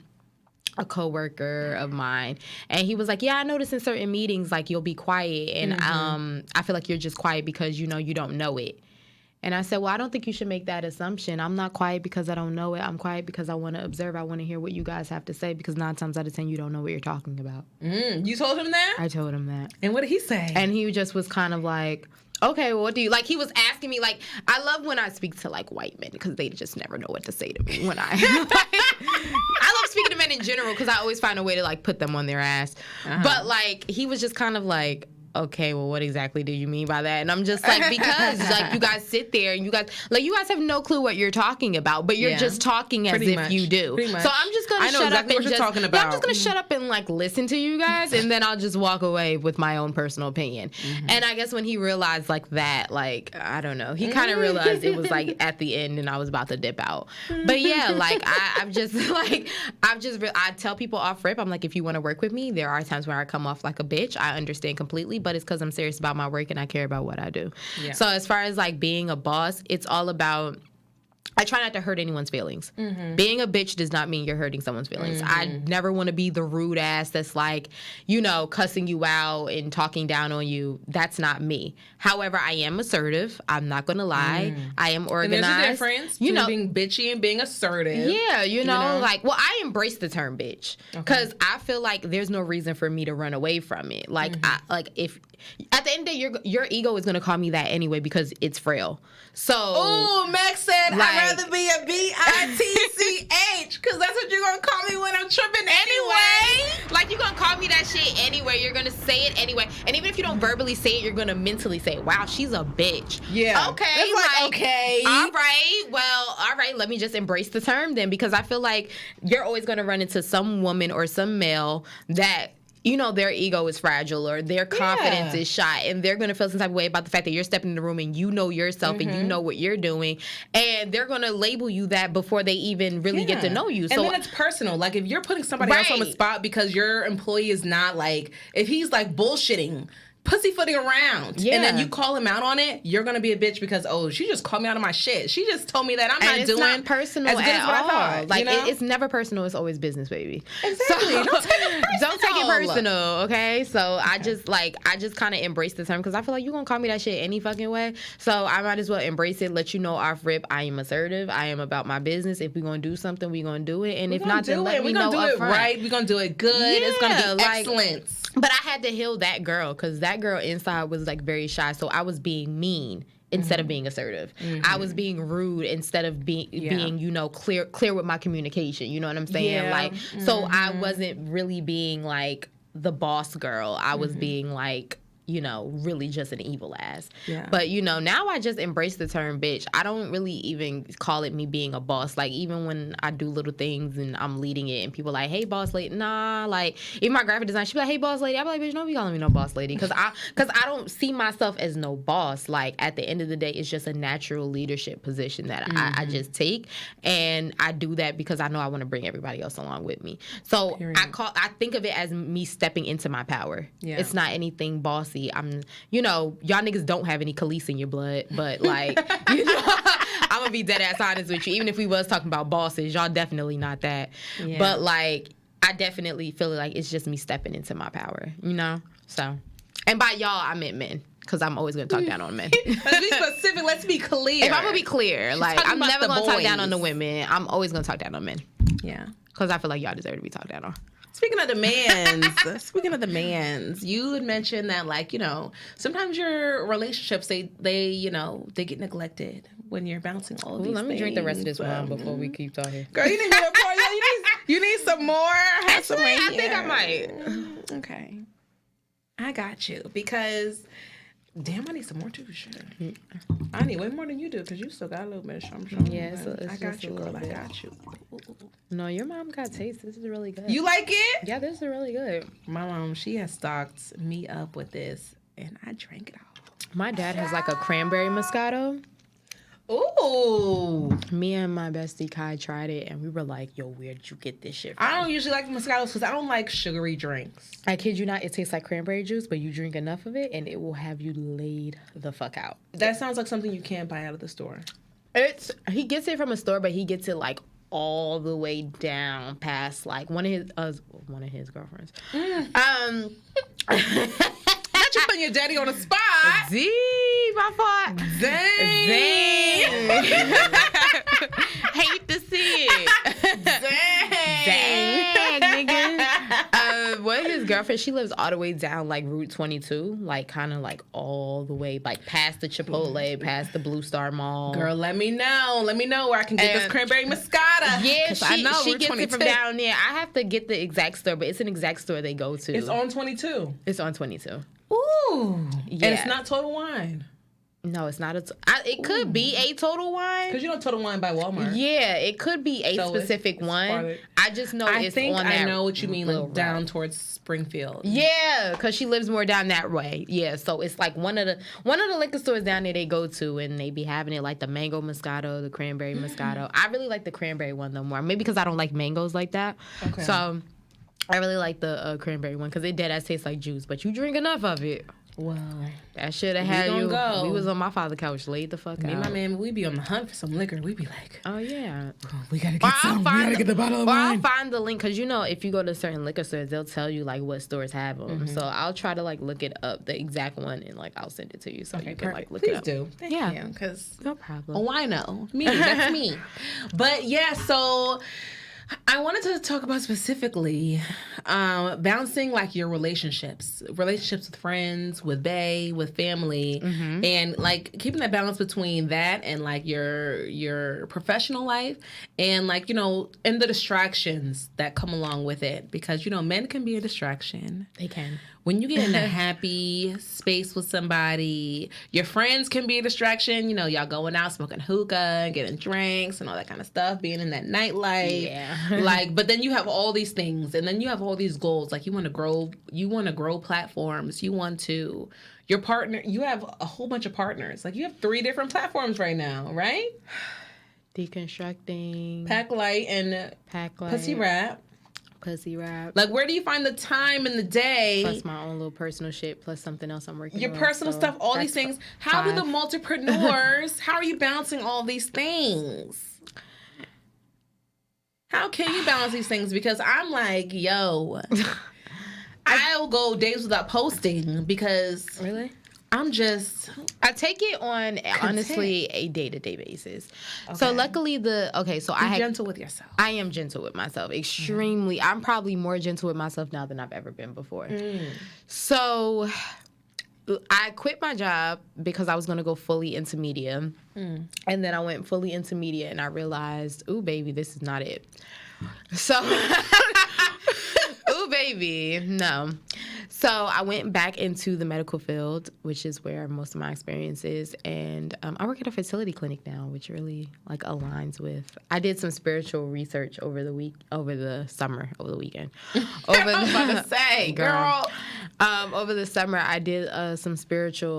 a coworker of mine, and he was like, yeah, I noticed in certain meetings like you'll be quiet, and I feel like you're just quiet because you don't know it. And I said, well, I don't think you should make that assumption. I'm not quiet because I don't know it. I'm quiet because I want to observe. I want to hear what you guys have to say, because 9 times out of 10, you don't know what you're talking about. You told him that? I told him that. And what did he say? And he just was kind of like, okay, well, what do you, like, he was asking me, like, I love when I speak to, like, white men, because they just never know what to say to me when I love speaking to men in general, because I always find a way to, like, put them on their ass. But, like, he was just kind of like, okay, well, what exactly do you mean by that? And I'm just like, because like you guys sit there and you guys have no clue what you're talking about, but you're just talking as if you do. So I'm just gonna shut up and I'm just gonna shut up and like listen to you guys, and then I'll just walk away with my own personal opinion. And I guess when he realized like that, like I don't know, he kind of realized it was like at the end and I was about to dip out. But yeah, like I tell people off rip, I'm like, if you want to work with me, there are times where I come off like a bitch. I understand completely, but it's because I'm serious about my work and I care about what I do. So as far as like being a boss, it's all about, I try not to hurt anyone's feelings. Being a bitch does not mean you're hurting someone's feelings. I never want to be the rude ass that's like, you know, cussing you out and talking down on you. That's not me. However, I am assertive. I'm not going to lie. I am organized. And there's a difference between being bitchy and being assertive. Yeah, you know, like, well, I embrace the term bitch because I feel like there's no reason for me to run away from it. Like, if at the end of the day, your ego is going to call me that anyway because it's frail. So, oh, Max said, like, I'd rather be a bitch, because that's what you're going to call me when I'm tripping anyway. Like, you're going to call me that shit anyway. You're going to say it anyway. And even if you don't verbally say it, you're going to mentally say, wow, she's a bitch. Yeah. Okay. It's like, okay. All right. Well, all right. Let me just embrace the term then, because I feel like you're always going to run into some woman or some male that you know, their ego is fragile or their confidence is shot, and they're going to feel some type of way about the fact that you're stepping in the room and you know yourself and you know what you're doing, and they're going to label you that before they even really get to know you. So and then it's personal. Like, if you're putting somebody else on the spot because your employee is not, like, if he's like bullshitting, pussyfooting around, and then you call him out on it, you're gonna be a bitch because, oh, she just called me out of my shit. She just told me that I'm not doing not personal as good at as what all. I thought. Like, you know? it's never personal. It's always business, baby. Exactly. So, don't take it personal. don't take it personal, okay? So I just kind of embrace the term because I feel like you're gonna call me that shit any fucking way. So I might as well embrace it. Let you know off rip, I am assertive. I am about my business. If we're gonna do something, we're gonna do it. And if not, then let me know upfront. We're gonna do it right. We're gonna do it good. It's gonna be excellence. But I had to heal that girl because that girl inside was like very shy. So I was being mean instead of being assertive. I was being rude instead of being you know, clear with my communication. You know what I'm saying? Like, so I wasn't really being like the boss girl. I was being like, you know, really just an evil ass. Yeah. But, you know, now I just embrace the term bitch. I don't really even call it me being a boss. Like, even when I do little things and I'm leading it and people like, hey, boss lady. Nah, like, even my graphic design, she be like, hey, boss lady. I be like, bitch, don't be calling me no boss lady. Because I don't see myself as no boss. Like, at the end of the day, it's just a natural leadership position that I just take. And I do that because I know I want to bring everybody else along with me. So I think of it as me stepping into my power. Yeah. It's not anything bossy. I'm, you know, y'all niggas don't have any Khalees in your blood, but like, you know, I'm gonna be dead ass honest with you. Even if we was talking about bosses, y'all definitely not that. Yeah. But like, I definitely feel like it's just me stepping into my power, you know? So, and by y'all, I meant men. Because I'm always going to talk down on men. Let's be specific. Let's be clear. If I'm going to be clear, like, I'm never going to talk down on the women. I'm always going to talk down on men. Yeah. Because I feel like y'all deserve to be talked down on. Speaking of the mans, you had mentioned that, like, you know, sometimes your relationships, they you know, they get neglected when you're bouncing all of these Let me things. drink the rest of this wine before we keep talking. Girl, you need more. You need some more. Actually, I think I might. Okay. I got you. Because, damn, I need some more too. Shit. I need way more than you do because you still got a little bit of shum. Yeah, I got you, girl. I got you. No, your mom got taste. This is really good. You like it? Yeah, this is really good. My mom, she has stocked me up with this, and I drank it all. My dad has like a Cranberry Moscato. Ooh. Me and my bestie Kai tried it, and we were like, yo, where'd you get this shit from? I don't usually like Moscatos because I don't like sugary drinks. I kid you not, it tastes like cranberry juice, but you drink enough of it, and it will have you laid the fuck out. That sounds like something you can't buy out of the store. He gets it from a store, but he gets it like all the way down past like one of his girlfriends. Not you putting your daddy on the spot. My fault. Dang. Hate to see it. Dang, nigga. What his girlfriend, she lives all the way down like Route 22, like kind of like all the way like past the Chipotle, past the Blue Star Mall. Girl, let me know where I can get this Cranberry Moscato. Yeah, she gets 22. it from down there. I have to get the exact store, but it's an exact store they go to. It's on 22. It's on 22. Ooh. Yeah. And it's not Total Wine. No, it's not it could be a Total Wine. Because you know Total Wine by Walmart. Yeah, it could be a specific one. I just know it's on that. I know what you mean, like down towards Springfield. Yeah, because she lives more down that way. Yeah, so it's like one of the liquor stores down there they go to, and they be having it like the mango Moscato, the cranberry Moscato. I really like the cranberry one though more. Maybe because I don't like mangoes like that. Okay. So I really like the cranberry one because it dead ass tastes like juice, but you drink enough of it. Well, that should have had you. Go. We was on my father's couch, laid the fuck out. Me and my man, we be on the hunt for some liquor. We be like, oh yeah, we gotta get some. We gotta get the bottle of wine. I'll find the link because you know if you go to certain liquor stores, they'll tell you like what stores have them. Mm-hmm. So I'll try to like look it up, the exact one, and like I'll send it to you so you can like look it up. Please do. Thank you. Because no problem. Oh, I know. Me, that's me. But yeah, so I wanted to talk about specifically balancing like your relationships with friends, with bae, with family, and like keeping that balance between that and like your professional life and like, you know, and the distractions that come along with it, because, you know, men can be a distraction. They can. When you get in a happy space with somebody, your friends can be a distraction. You know, y'all going out smoking hookah and getting drinks and all that kind of stuff, being in that nightlife. Yeah. Like, but then you have all these things, and then you have all these goals. Like, you want to grow platforms. Your partner, you have a whole bunch of partners. Like, you have 3 different platforms right now, right? Deconstructing. Pack Light and Pussy Rap. Like, where do you find the time in the day? Plus my own little personal shit, plus something else I'm working on. Your personal stuff, all these things. How do the multipreneurs, how are you balancing all these things? How can you balance these things? Because I'm like, yo, I'll go days without posting because Really? I take it on, honestly, a day-to-day basis. Okay. So luckily I'm gentle with yourself. I am gentle with myself, extremely. I'm probably more gentle with myself now than I've ever been before. So I quit my job because I was going to go fully into media. And then I went fully into media and I realized, ooh, baby, this is not it. So, ooh, baby, no. So I went back into the medical field, which is where most of my experience is, and I work at a fertility clinic now, which really like aligns with. I did some spiritual research over the weekend. Over the I was about to say, girl. Over the summer, I did some spiritual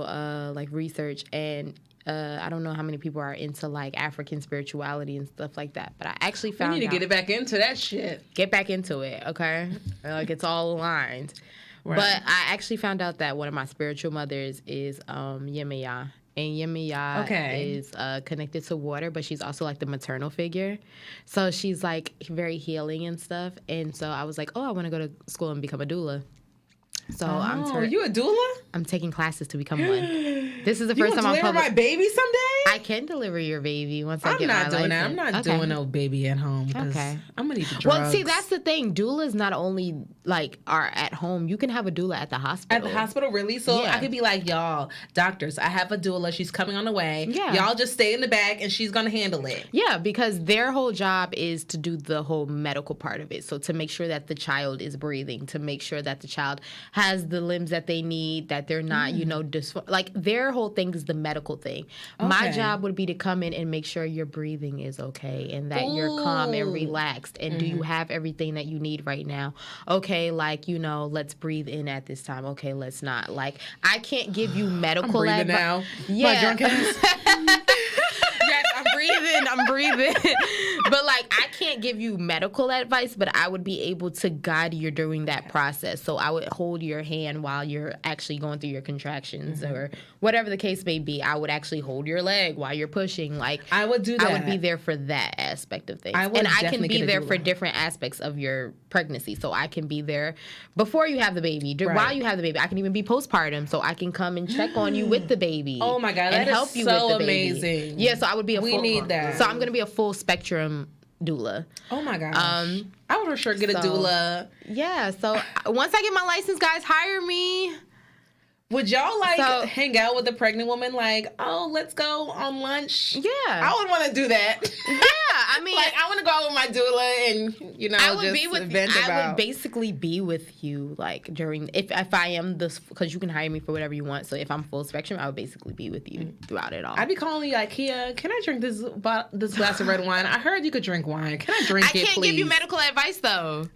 like research, and I don't know how many people are into like African spirituality and stuff like that, but I actually found We need to get it back into that shit. Get back into it, okay? Like it's all aligned. Right. But I actually found out that one of my spiritual mothers is Yemaya. And Yemaya is connected to water, but she's also like the maternal figure. So she's like very healing and stuff. And so I was like, oh, I want to go to school and become a doula. So you a doula? I'm taking classes to become one. This is the first time I'm deliver my baby someday? I can deliver your baby once I get my license. I'm not doing no baby at home. Okay. I'm gonna need the drugs. Well, see, that's the thing. Doulas not only like are at home. You can have a doula at the hospital. At the hospital, really? So I could be like, y'all, doctors, I have a doula. She's coming on the way. Yeah. Y'all just stay in the back and she's gonna handle it. Yeah, because their whole job is to do the whole medical part of it. So to make sure that the child is breathing, to make sure that the child has the limbs that they need, that they're not, like their whole thing is the medical thing. Okay. My job would be to come in and make sure your breathing is okay and that you're calm and relaxed. And do you have everything that you need right now? Okay, like, let's breathe in at this time. Okay, let's not. Like, I can't give you medical advice. Now. Yeah. My drunk ass. Yes, I'm breathing. But like, I can't give you medical advice, but I would be able to guide you during that process. So I would hold your hand while you're actually going through your contractions or whatever the case may be. I would actually hold your leg while you're pushing. Like, I would do that. I would be there for that aspect of things. And I can be there for different aspects of your pregnancy. So I can be there before you have the baby, while you have the baby. I can even be postpartum, so I can come and check on you with the baby. Oh my God, that help you so with the baby. Amazing. Yeah, so I would be We need that. So I'm going to be a full spectrum doula. Oh my gosh. I would for sure get a doula. Yeah, so once I get my license, guys, hire me. Would y'all hang out with a pregnant woman? Like, oh, let's go on lunch. Yeah, I would want to do that. Yeah, I mean, like I want to go out with my doula and I would basically be with you like during if I am this because you can hire me for whatever you want. So if I'm full spectrum, I would basically be with you throughout it all. I'd be calling you like, Kia, can I drink this glass of red wine? I heard you could drink wine. Can I drink it, please? I can't give you medical advice though.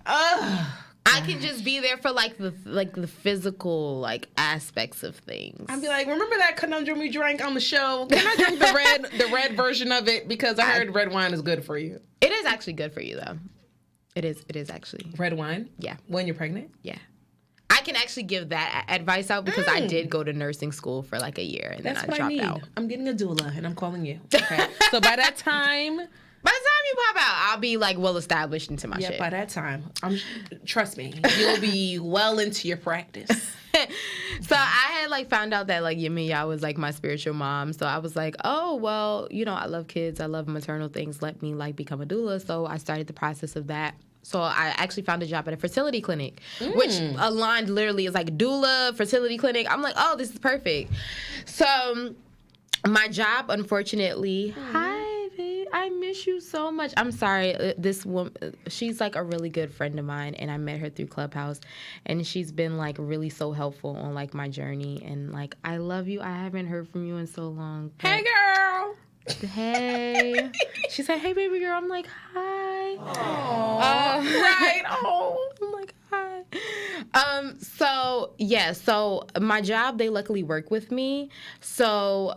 I can just be there for like the physical like aspects of things. I'd be like, remember that conundrum we drank on the show? Can I drink the red version of it? Because I heard red wine is good for you. It is actually good for you though. It is actually. Red wine? Yeah. When you're pregnant? Yeah. I can actually give that advice out because I did go to nursing school for like a year and then I dropped out. I'm getting a doula and I'm calling you. Okay. So by that time you pop out, I'll be like well established into my shit. Yeah, by that time, trust me, you'll be well into your practice. So I had like found out that like Yemiya was like my spiritual mom. So I was like, oh well, I love kids, I love maternal things. Let me like become a doula. So I started the process of that. So I actually found a job at a fertility clinic, which aligned literally is like doula, fertility clinic. I'm like, oh, this is perfect. So my job, unfortunately, I miss you so much. I'm sorry. This woman, she's like a really good friend of mine, and I met her through Clubhouse, and she's been like really so helpful on like my journey. And like, I love you. I haven't heard from you in so long. Hey, girl. Hey. She said, hey, baby girl. I'm like, hi. cry. Right. Oh my God. So my job, they luckily work with me. So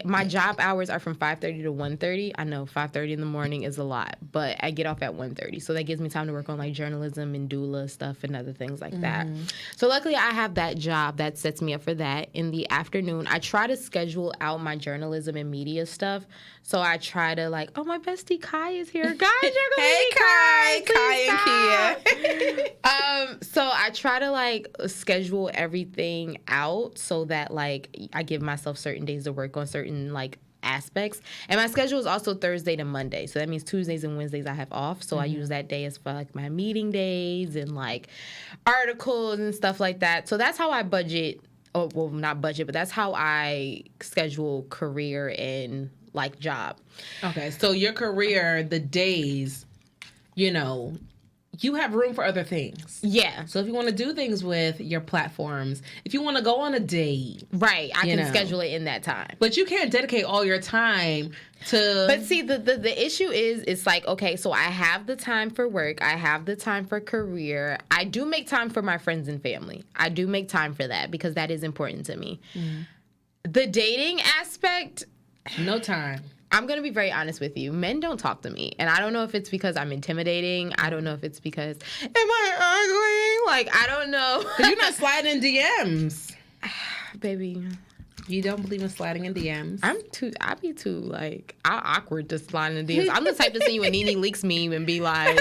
my job hours are from 5:30 to 1:30. I know 5:30 in the morning is a lot, but I get off at 1:30. So that gives me time to work on like journalism and doula stuff and other things like that. So luckily I have that job that sets me up for that. In the afternoon, I try to schedule out my journalism and media stuff. So I try to like, oh, my bestie Kai is here. Guys, you're gonna hey, Kai and Kia. So I try to like schedule everything out so that like I give myself certain days to work on certain like aspects. And my schedule is also Thursday to Monday. So that means Tuesdays and Wednesdays I have off. So I use that day as for like my meeting days and like articles and stuff like that. So that's how I budget. Oh, well, not budget, but that's how I schedule career and like job. Okay, so your career, the days, you know, you have room for other things. Yeah. So if you want to do things with your platforms, if you want to go on a date. Right. I can schedule it in that time. But you can't dedicate all your time to... But see, the issue is, it's like, okay, so I have the time for work. I have the time for career. I do make time for my friends and family. I do make time for that because that is important to me. The dating aspect... No time. I'm going to be very honest with you. Men don't talk to me. And I don't know if it's because I'm intimidating. I don't know if it's because, am I ugly? Like, I don't know. You're not sliding in DMs. Baby. You don't believe in sliding in DMs? I be too, like, I'm awkward to slide in DMs. I'm the type to send you a Nene Leaks meme and be like,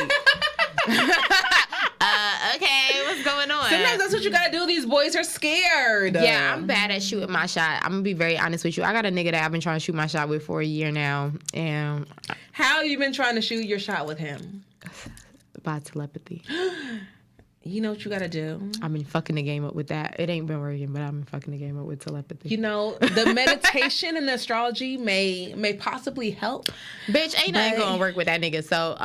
okay, what's going on? Sometimes that's what you gotta do. These boys are scared. Yeah, I'm bad at shooting my shot. I'm gonna be very honest with you. I got a nigga that I've been trying to shoot my shot with for a year now. And how have you been trying to shoot your shot with him? By telepathy. You know what you gotta do? I've been fucking the game up with that. It ain't been working, but I've been fucking the game up with telepathy. You know, the meditation and the astrology may possibly help. Bitch, ain't nothing gonna work with that nigga. So,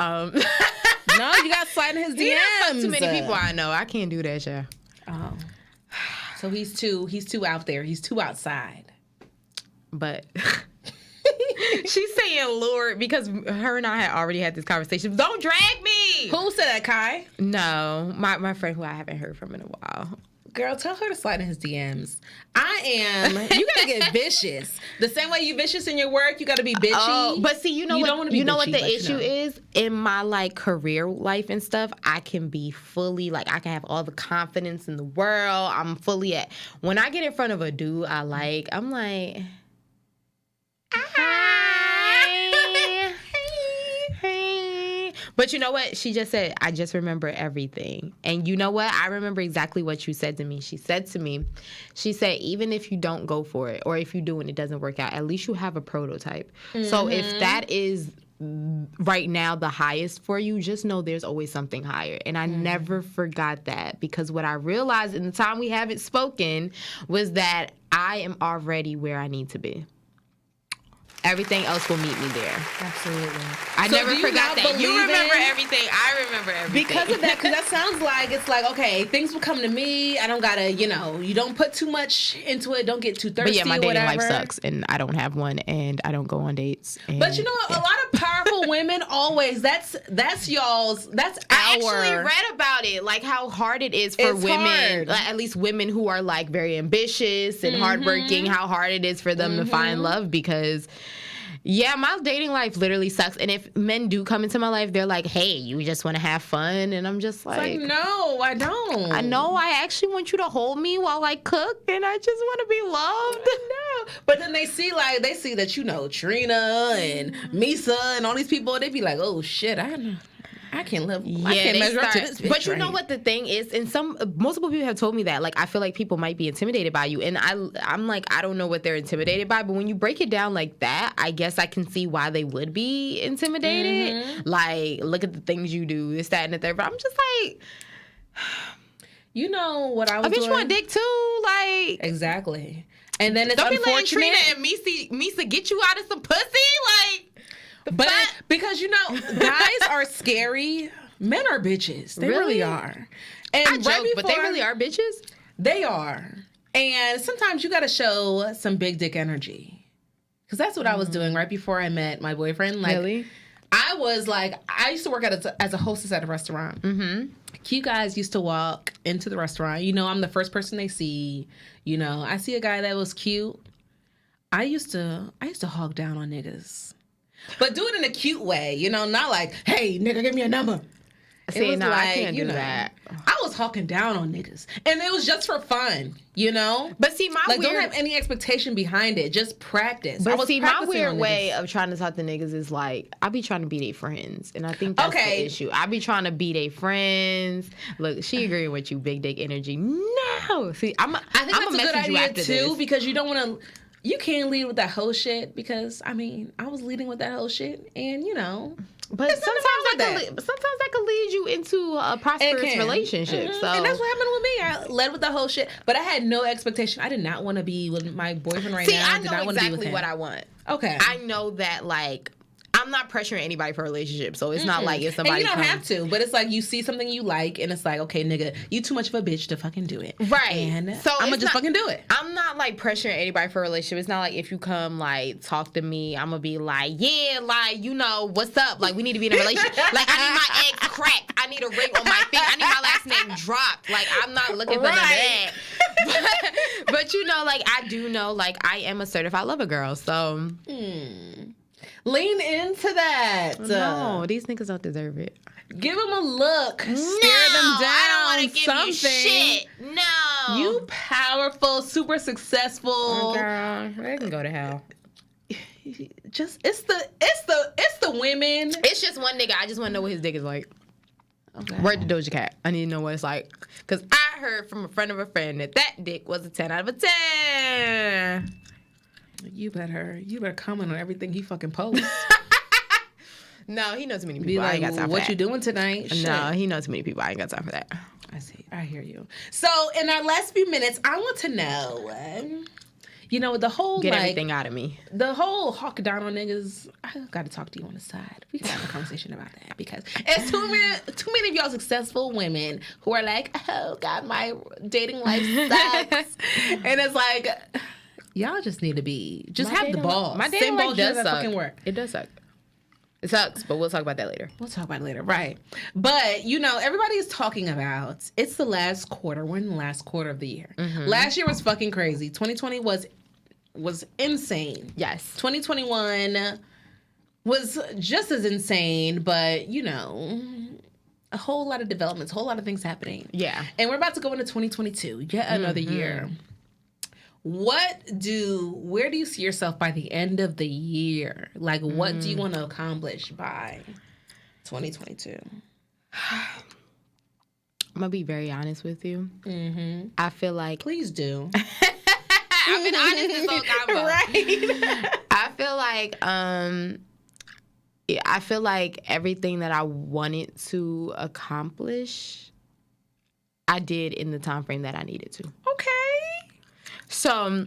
no, you got to slide in his DMs. Fuck too many people I know. I can't do that, yeah. Oh, so he's too out there. He's too outside. But she's saying Lord because her and I had already had this conversation. Don't drag me. Who said that, Kai? No, my friend who I haven't heard from in a while. Girl, tell her to slide in his DMs. You gotta get vicious. The same way you vicious in your work, you gotta be bitchy. Oh, but see, you know what the bitchy, issue is? In my like career life and stuff, I can be fully like, I can have all the confidence in the world. I'm fully when I get in front of a dude I'm like, But you know what? She just said, I just remember everything. And you know what? I remember exactly what you said to me. She said, even if you don't go for it, or if you do and it doesn't work out, at least you have a prototype. So if that is right now the highest for you, just know there's always something higher. And I never forgot that, because what I realized in the time we haven't spoken was that I am already where I need to be. Everything else will meet me there. Absolutely. I never forgot that. You remember everything. I remember everything. Because of that, because that sounds like, it's like, okay, things will come to me. I don't gotta, you don't put too much into it. Don't get too thirsty. But yeah, my dating life sucks, and I don't have one, and I don't go on dates. But you know what? A lot of powerful women always, that's y'all's, that's I actually read about it, like how hard it is for women, like, at least women who are like very ambitious and hardworking, how hard it is for them to find love, because yeah, my dating life literally sucks. And if men do come into my life, they're like, hey, you just want to have fun? And I'm just like, no, I don't. I know. I actually want you to hold me while I cook, and I just want to be loved. No. But then they see that, Trina and Misa and all these people, they be like, oh, shit, I can't live. Yeah, I can't measure up to this bitch. But you know what the thing is? And multiple people have told me that. Like, I feel like people might be intimidated by you. And I'm like, I don't know what they're intimidated by. But when you break it down like that, I guess I can see why they would be intimidated. Like, look at the things you do, this, that, and the third. But I'm just like, you know what I was doing? A bitch want dick too. Like, exactly. And then it's don't unfortunate. Don't be letting Trina and Misa get you out of some pussy. Like, but because guys are scary, men are bitches. They really are. And I joke, but they really are bitches. They are. And sometimes you got to show some big dick energy, because that's what I was doing right before I met my boyfriend. Like, really? I was like, I used to work as a hostess at a restaurant. Mm-hmm. Cute guys used to walk into the restaurant. You know, I'm the first person they see. You know, I see a guy that was cute. I used to hog down on niggas. But do it in a cute way, you know, not like, hey, nigga, give me a number. See, no, I can't do that. I was hawking down on niggas. And it was just for fun, you know? But see, my don't have any expectation behind it. Just practice. But see, my weird way of trying to talk to niggas is like, I be trying to be their friends. And I think that's the issue. I be trying to be their friends. Look, she agreeing with you, big dick energy. No. See, I think that's a good idea, too, because you don't want to... You can't lead with that whole shit because, I mean, I was leading with that whole shit and, you know... But sometimes that could lead you into a prosperous relationship. Mm-hmm. So. And that's what happened with me. I led with the whole shit. But I had no expectation. I did not want to be with my boyfriend now. I know exactly what I want. Okay. I know that, like... I'm not pressuring anybody for a relationship, so it's not like if somebody and you don't have to, but it's like you see something you like, and it's like, okay, nigga, you too much of a bitch to fucking do it. Right. And so I'm going to just fucking do it. I'm not, like, pressuring anybody for a relationship. It's not like if you come, like, talk to me, I'm going to be like, yeah, like, you know, what's up? Like, we need to be in a relationship. Like, I need my eggs cracked. I need a ring on my finger. I need my last name dropped. Like, I'm not looking for none of that. But, you know, like, I do know, like, I am a certified lover girl, so... Lean into that. No, these niggas don't deserve it. Give them a look. Stare them down. I don't want to give you shit. No. You powerful, super successful. Oh, girl, they can go to hell. Just it's the women. It's just one nigga. I just want to know what his dick is like. Okay. Word to Doja Cat. I need to know what it's like. Because I heard from a friend of a friend that dick was a 10 out of a 10. You better comment on everything he fucking posts. No, he knows too many people. Be like, I ain't got time for what that. you doing tonight? No, he knows too many people. I ain't got time for that. I see. I hear you. So in our last few minutes, I want to know, you know, the whole get everything out of me. The whole hawk down on niggas. I got to talk to you on the side. We can have a conversation about that because it's too many of y'all successful women who are like, oh God, my dating life sucks, and it's like. Y'all just need to have the ball. My dating life does suck. Fucking work. It does suck. It sucks, but we'll talk about that later. Right. But, you know, everybody is talking about, it's the last quarter. We're in the last quarter of the year. Mm-hmm. Last year was fucking crazy. 2020 was insane. Yes. 2021 was just as insane, but, you know, a whole lot of developments, a whole lot of things happening. Yeah. And we're about to go into 2022, yet another year. Where do you see yourself by the end of the year? Like, what do you want to accomplish by 2022? I'm going to be very honest with you. Mm-hmm. I feel like... Please do. I've been honest this whole combo. Right. I feel like everything that I wanted to accomplish, I did in the time frame that I needed to. Okay. So,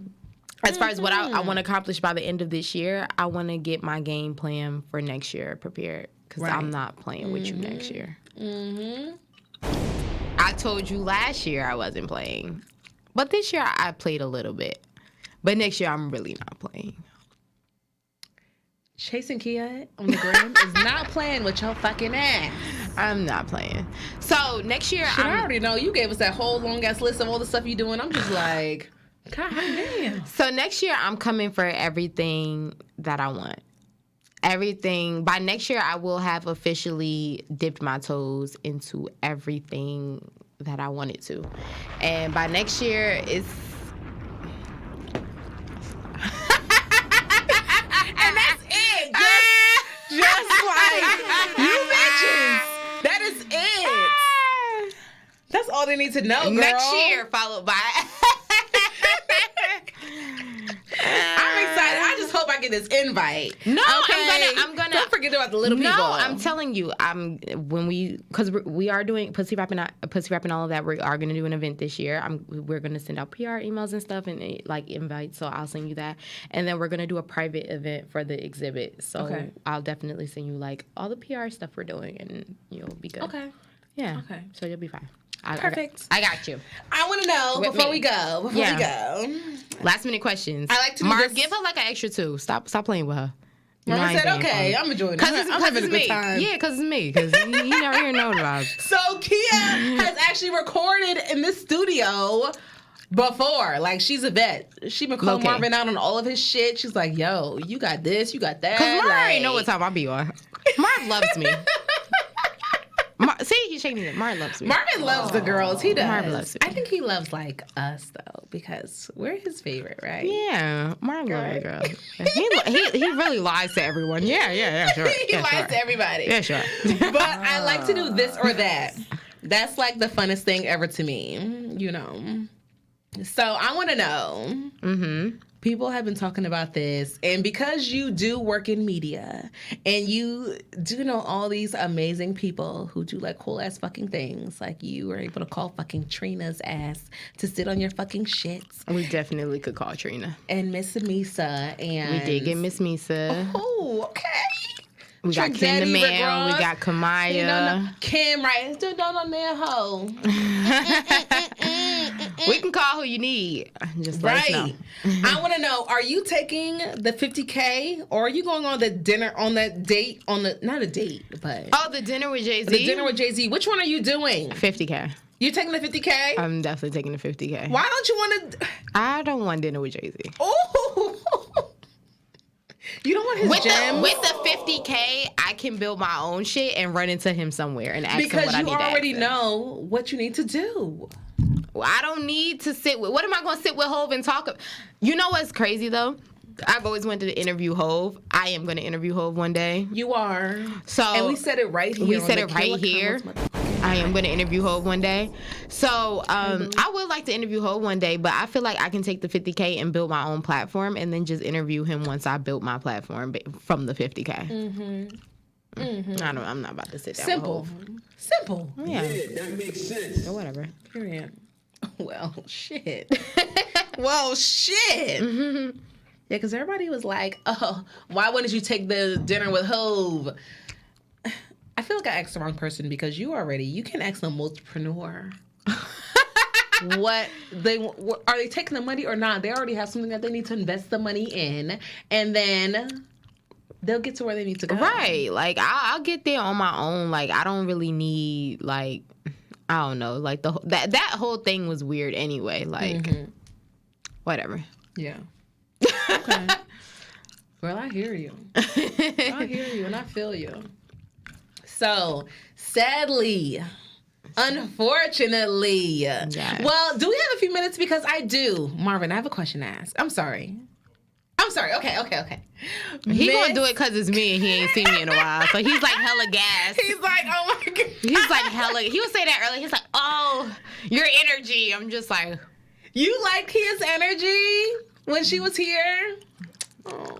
as far as what I want to accomplish by the end of this year, I want to get my game plan for next year prepared because I'm not playing with you next year. Mm-hmm. I told you last year I wasn't playing, but this year I played a little bit. But next year I'm really not playing. Chasing Kia on the gram is not playing with your fucking ass. I'm not playing. So next year, I already know you gave us that whole long ass list of all the stuff you doing. I'm just like. God damn. So next year, I'm coming for everything that I want. Everything. By next year, I will have officially dipped my toes into everything that I wanted to. And by next year, it's... And that's it. Just like you bitches. That is it. That's all they need to know, girl. Next year, followed by... I'm excited. I just hope I get this invite. No, okay? I'm gonna. Don't forget about the little people. No, I'm telling you. Because we are doing pussy rap and all of that. We are gonna do an event this year. We're gonna send out PR emails and stuff and like invites. So I'll send you that, and then we're gonna do a private event for the exhibit. So I'll definitely send you like all the PR stuff we're doing, and you'll be good. Okay. Yeah. Okay. So you'll be fine. Perfect. I got you. I want to know before we go. Last minute questions. I like to do Mark, this. give her like an extra 2. Stop playing with her. Marvin said, "Okay, I'm enjoying it. I'm having a good time." Yeah, because it's me. Because you never hear no vibes. So Kia has actually recorded in this studio before. Like, she's a vet. She been calling Marvin out on all of his shit. She's like, "Yo, you got this, you got that." Because Marvin already know what time I be on. Marvin loves me. See, he's shaking his head. Marvin loves me. Marvin loves the girls. He does. Marvin loves me. I think he loves like us though, because we're his favorite, right? Yeah, Marvin loves the girls. He really lies to everyone. Yeah, sure. He lies to everybody. Yeah, sure. But I like to do this or that. That's like the funnest thing ever to me, you know. So I want to know. Mm-hmm. People have been talking about this, and because you do work in media and you do know all these amazing people who do like cool ass fucking things, like you were able to call fucking Trina's ass to sit on your fucking shits. We definitely could call Trina. And Miss Misa, and we did get Miss Misa. Oh, okay. We got Kim the Man. We got Kamaya. Kim, right? Still down on that hoe. We can call who you need. Just let us know. I want to know, are you taking the 50K or are you going on the dinner, on that date, not a date, but. Oh, the dinner with Jay-Z? The dinner with Jay-Z. Which one are you doing? 50K. You're taking the 50K? I'm definitely taking the 50K. Why don't you want to? I don't want dinner with Jay-Z. Oh. You don't want his gems? With the 50K, I can build my own shit and run into him somewhere and ask him what I need to ask him. Because you already know what you need to do. Well, I don't need to sit with... What am I going to sit with Hov and talk... You know what's crazy, though? I've always wanted to interview Hov. I am going to interview Hov one day. You are. So, and we said it right here. We said it right here. I am going to interview Hov one day. So, I would like to interview Hov one day, but I feel like I can take the 50K and build my own platform and then just interview him once I built my platform from the 50K. Mm-hmm. Mm-hmm. I'm not about to sit down Simple. with Hov. Simple. Yeah. That makes sense. Or whatever. Period. Well, shit. Well, shit. Mm-hmm. Yeah, because everybody was like, "Oh, why wouldn't you take the dinner with Hov?" I feel like I asked the wrong person because you can ask a multipreneur. What are they taking the money or not? They already have something that they need to invest the money in, and then they'll get to where they need to go. Right. Like, I'll get there on my own. Like, I don't really need, like, I don't know. Like, that whole thing was weird anyway. Like, whatever. Yeah. Okay. Girl, I hear you. I hear you and I feel you. So, sadly, unfortunately, yes. Well, do we have a few minutes? Because I do. Marvin, I have a question to ask. I'm sorry. Okay. He gonna do it because it's me and he ain't seen me in a while. So he's like hella gas. He's like, oh my God. He's like hella. He would say that earlier. He's like, oh, your energy. I'm just like. You like his energy when she was here? Oh.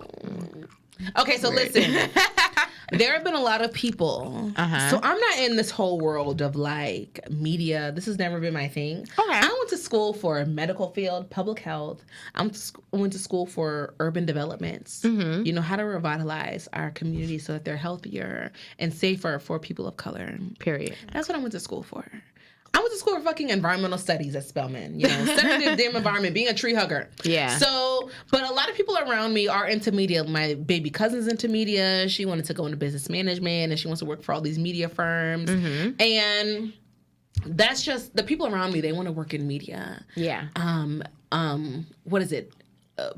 Okay, so listen. There have been a lot of people. So I'm not in this whole world of like media. This has never been my thing. Okay. I went to school for medical field, public health. I went to school for urban developments. You know, how to revitalize our communities so that they're healthier and safer for people of color. Period. That's what I went to school for. I went to school for fucking environmental studies at Spelman, you know, studying the damn environment, being a tree hugger. Yeah. So, but a lot of people around me are into media. My baby cousin's into media. She wanted to go into business management and she wants to work for all these media firms. And that's just, the people around me, they want to work in media. Yeah. What is it?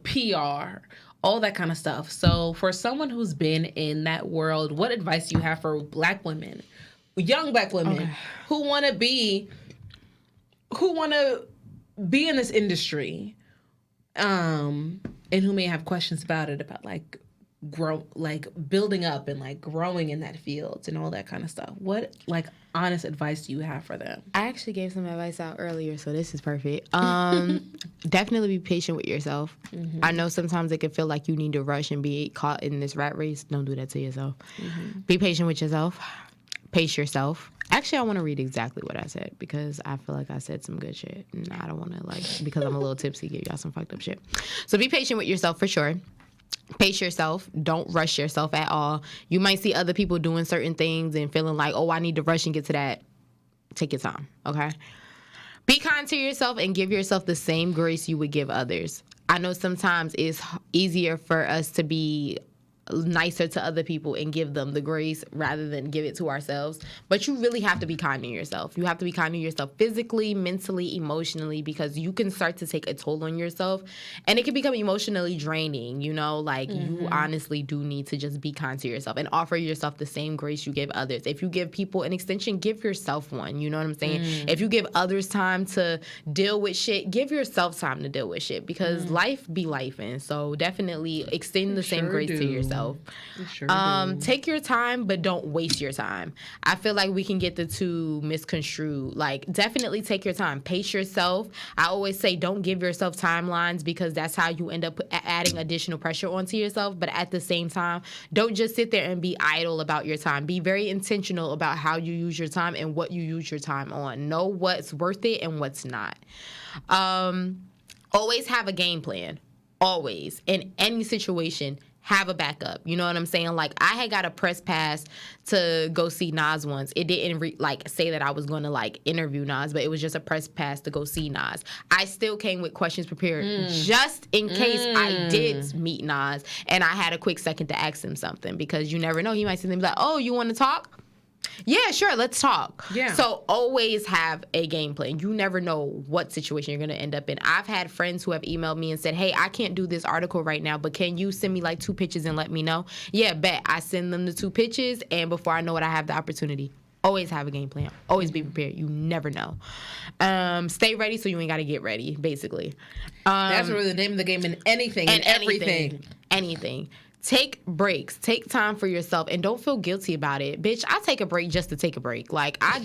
PR, all that kind of stuff. So for someone who's been in that world, what advice do you have for Black women? Young Black women who want to be in this industry, and who may have questions about it, about like building up and like growing in that field and all that kind of stuff. What like honest advice do you have for them? I actually gave some advice out earlier, so this is perfect. Definitely be patient with yourself. I know sometimes it can feel like you need to rush and be caught in this rat race. Don't do that to yourself. Be patient with yourself. Pace yourself. Actually, I want to read exactly what I said because I feel like I said some good shit. And I don't want to, like, because I'm a little tipsy, give y'all some fucked up shit. So be patient with yourself for sure. Pace yourself. Don't rush yourself at all. You might see other people doing certain things and feeling like, oh, I need to rush and get to that. Take your time, okay? Be kind to yourself and give yourself the same grace you would give others. I know sometimes it's easier for us to be nicer to other people and give them the grace rather than give it to ourselves. But you really have to be kind to yourself. You have to be kind to yourself physically, mentally, emotionally, because you can start to take a toll on yourself and it can become emotionally draining, you know, like you honestly do need to just be kind to yourself and offer yourself the same grace you give others. If you give people an extension, give yourself one, you know what I'm saying? If you give others time to deal with shit, give yourself time to deal with shit, because life be life. And so definitely extend the same grace to yourself. Take your time, but don't waste your time. I feel like we can get the two misconstrued. Like, definitely take your time. Pace yourself. I always say don't give yourself timelines, because that's how you end up adding additional pressure onto yourself. But at the same time, don't just sit there and be idle about your time. Be very intentional about how you use your time and what you use your time on. Know what's worth it and what's not. Always have a game plan. Always. In any situation, have a backup. You know what I'm saying? Like, I had got a press pass to go see Nas once. It didn't say that I was going to like interview Nas, but it was just a press pass to go see Nas. I still came with questions prepared just in case I did meet Nas and I had a quick second to ask him something, because you never know. He might see them and be like, oh, you want to talk? Yeah, sure, let's talk. Yeah. So always have a game plan. You never know what situation you're going to end up in. I've had friends who have emailed me and said, hey, I can't do this article right now, but can you send me like 2 pitches and let me know? Yeah, bet. I send them the 2 pitches, and before I know it, I have the opportunity. Always have a game plan. Always be prepared. You never know. Stay ready so you ain't got to get ready, basically. That's really the name of the game in anything and everything. Anything. Take breaks. Take time for yourself, and don't feel guilty about it. Bitch, I take a break just to take a break. Like, I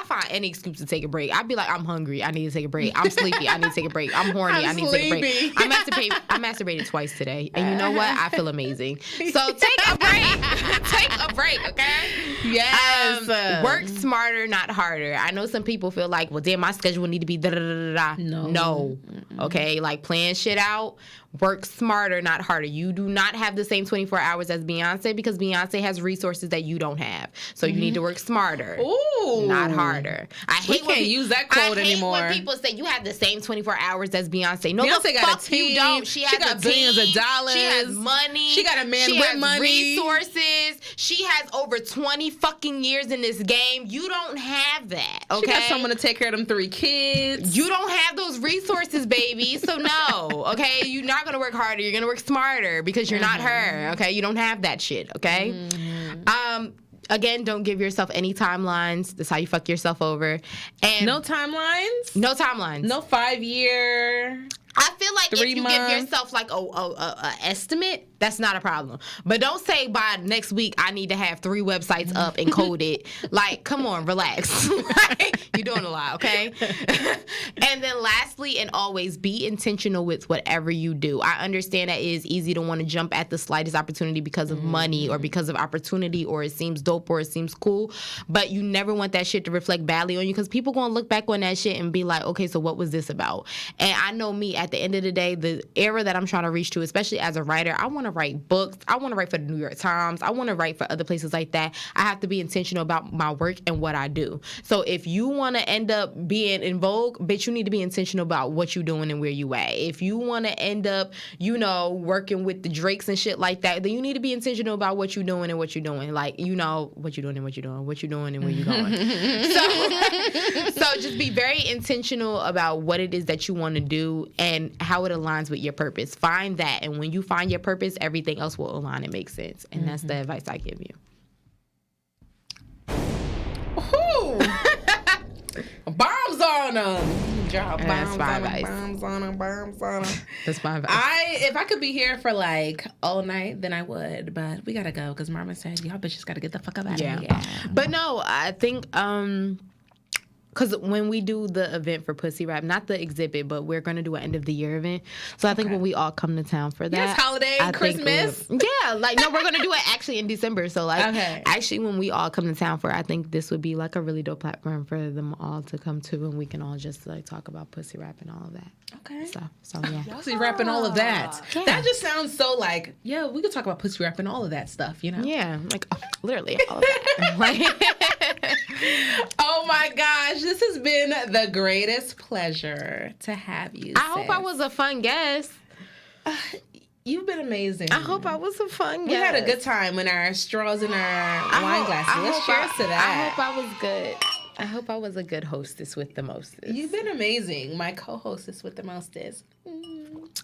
find any excuse to take a break. I'd be like, I'm hungry. I need to take a break. I'm sleepy. I need to take a break. I'm horny. I need to take a break. I masturbated twice today, and you know what? I feel amazing. So take a break. Take a break, okay? Yes. Work smarter, not harder. I know some people feel like, well, damn, my schedule need to be da-da-da-da-da. No. Okay? Like, plan shit out. Work smarter, not harder. You do not have the same 24 hours as Beyonce, because Beyonce has resources that you don't have. So you need to work smarter, not harder. I hate we can't use that quote anymore. When people say you have the same 24 hours as Beyonce. No, Beyonce the got fuck a team. You don't. She got billions of dollars. She has money. She got a man with money. Resources. She has over 20 fucking years in this game. You don't have that. Okay. She got someone to take care of them 3 kids. You don't have those resources, baby. So no. Okay. You're not gonna work harder. You're gonna work smarter, because you're not her. Okay. You don't have that shit. Okay. Again, don't give yourself any timelines. That's how you fuck yourself over. And no timelines. No timelines. No 5-year. I feel like 3 if you months. give yourself like a estimate, that's not a problem. But don't say by next week I need to have 3 websites up and coded. Like, come on, relax. You're doing a lot, okay? And then lastly, and always, be intentional with whatever you do. I understand that it is easy to want to jump at the slightest opportunity because of money or because of opportunity, or it seems dope or it seems cool. But you never want that shit to reflect badly on you, because people going to look back on that shit and be like, okay, so what was this about? And I know me, at the end of the day, the era that I'm trying to reach to, especially as a writer, I want to write books. I want to write for the New York Times. I want to write for other places like that. I have to be intentional about my work and what I do. So if you want to end up being in vogue, bitch, you need to be intentional about what you're doing and where you at. If you want to end up, working with the Drakes and shit like that, then you need to be intentional about what you're doing and what you're doing. Like, what you're doing and what you're doing, what you're doing and where you're going. So just be very intentional about what it is that you want to do and how it aligns with your purpose. Find that, and when you find your purpose, everything else will align and make sense. And that's the advice I give you. Bombs on them. Drop That's bombs my on them. advice. Bombs on them. Bombs on them. That's my advice. If I could be here for like all night, then I would. But we gotta go, because Mama said y'all bitches gotta get the fuck up out of here. But no, I think because when we do the event for Pussy Rap, not the exhibit, but we're going to do an end of the year event. So I think when we all come to town for that. Yes, holiday, Christmas. We're going to do it actually in December. So actually when we all come to town for it, I think this would be like a really dope platform for them all to come to, and we can all just like talk about Pussy Rap and all of that. Okay. So yeah. Pussy Rap and all of that. Yeah. That just sounds so like, we could talk about Pussy Rap and all of that stuff, Yeah, like literally all of that. Oh my gosh, this has been the greatest pleasure to have you. I hope I was a fun guest. You've been amazing. I hope I was a fun guest. We had a good time when our straws in our wine glasses. Let's cheers to that. I hope I was good. I hope I was a good hostess with the mostest. You've been amazing. My co-hostess with the mostest.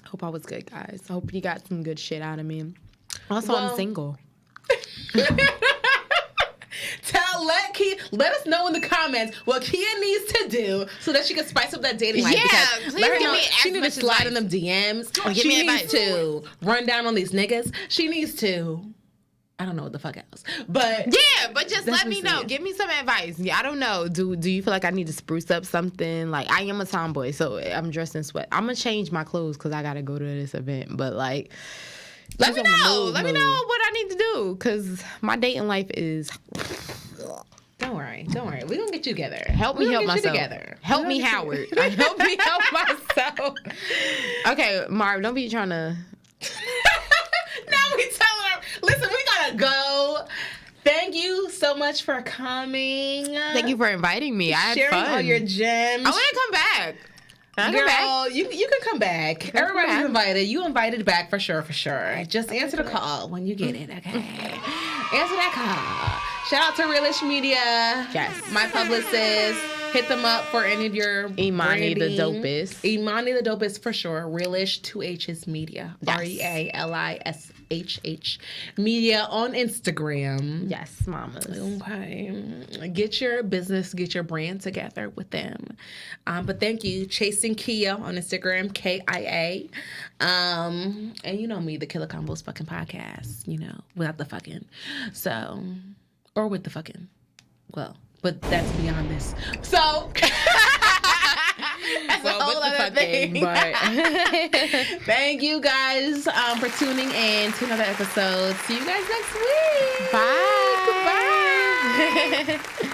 Hope I was good, guys. I hope you got some good shit out of me. Also, I'm single. Let us know in the comments what Kia needs to do so that she can spice up that dating life. Yeah, please let her give know me she needs to slide in them DMs. She needs to run down on these niggas. She needs to, I don't know what the fuck else. But yeah, but just let me know. Give me some advice. Yeah, I don't know. Do you feel like I need to spruce up something? Like, I am a tomboy, so I'm dressed in sweat. I'm gonna change my clothes because I gotta go to this event. But like, let me know. Let me know what I need to do because my dating life is. Don't worry. We're gonna get you together. Help me help myself. Help me, Howard. Help me help myself. Okay, Marv, don't be trying to. Now we telling her. Listen, we gotta go. Thank you so much for coming. Thank you for inviting me. I had sharing fun. all your gems. I want to come back. Girl, you can come back. Everybody's invited. You invited back for sure. Just answer the call when you get it, okay? Answer that call. Shout out to Realish Media. Yes. My publicist. Hit them up for any of your Imani branding. the dopest. Imani the dopest for sure. Realish 2H's Media. Yes. REALISH Media on Instagram. Yes, mamas. Okay. Get your business, get your brand together with them. But thank you. Chasing Kia on Instagram, KIA. And you know me, the Killa Konvos fucking podcast, without the fucking. So, or with the fucking. Well, but that's beyond this. So. That's a whole other thing. But thank you guys for tuning in to another episode. See you guys next week. Bye. Bye.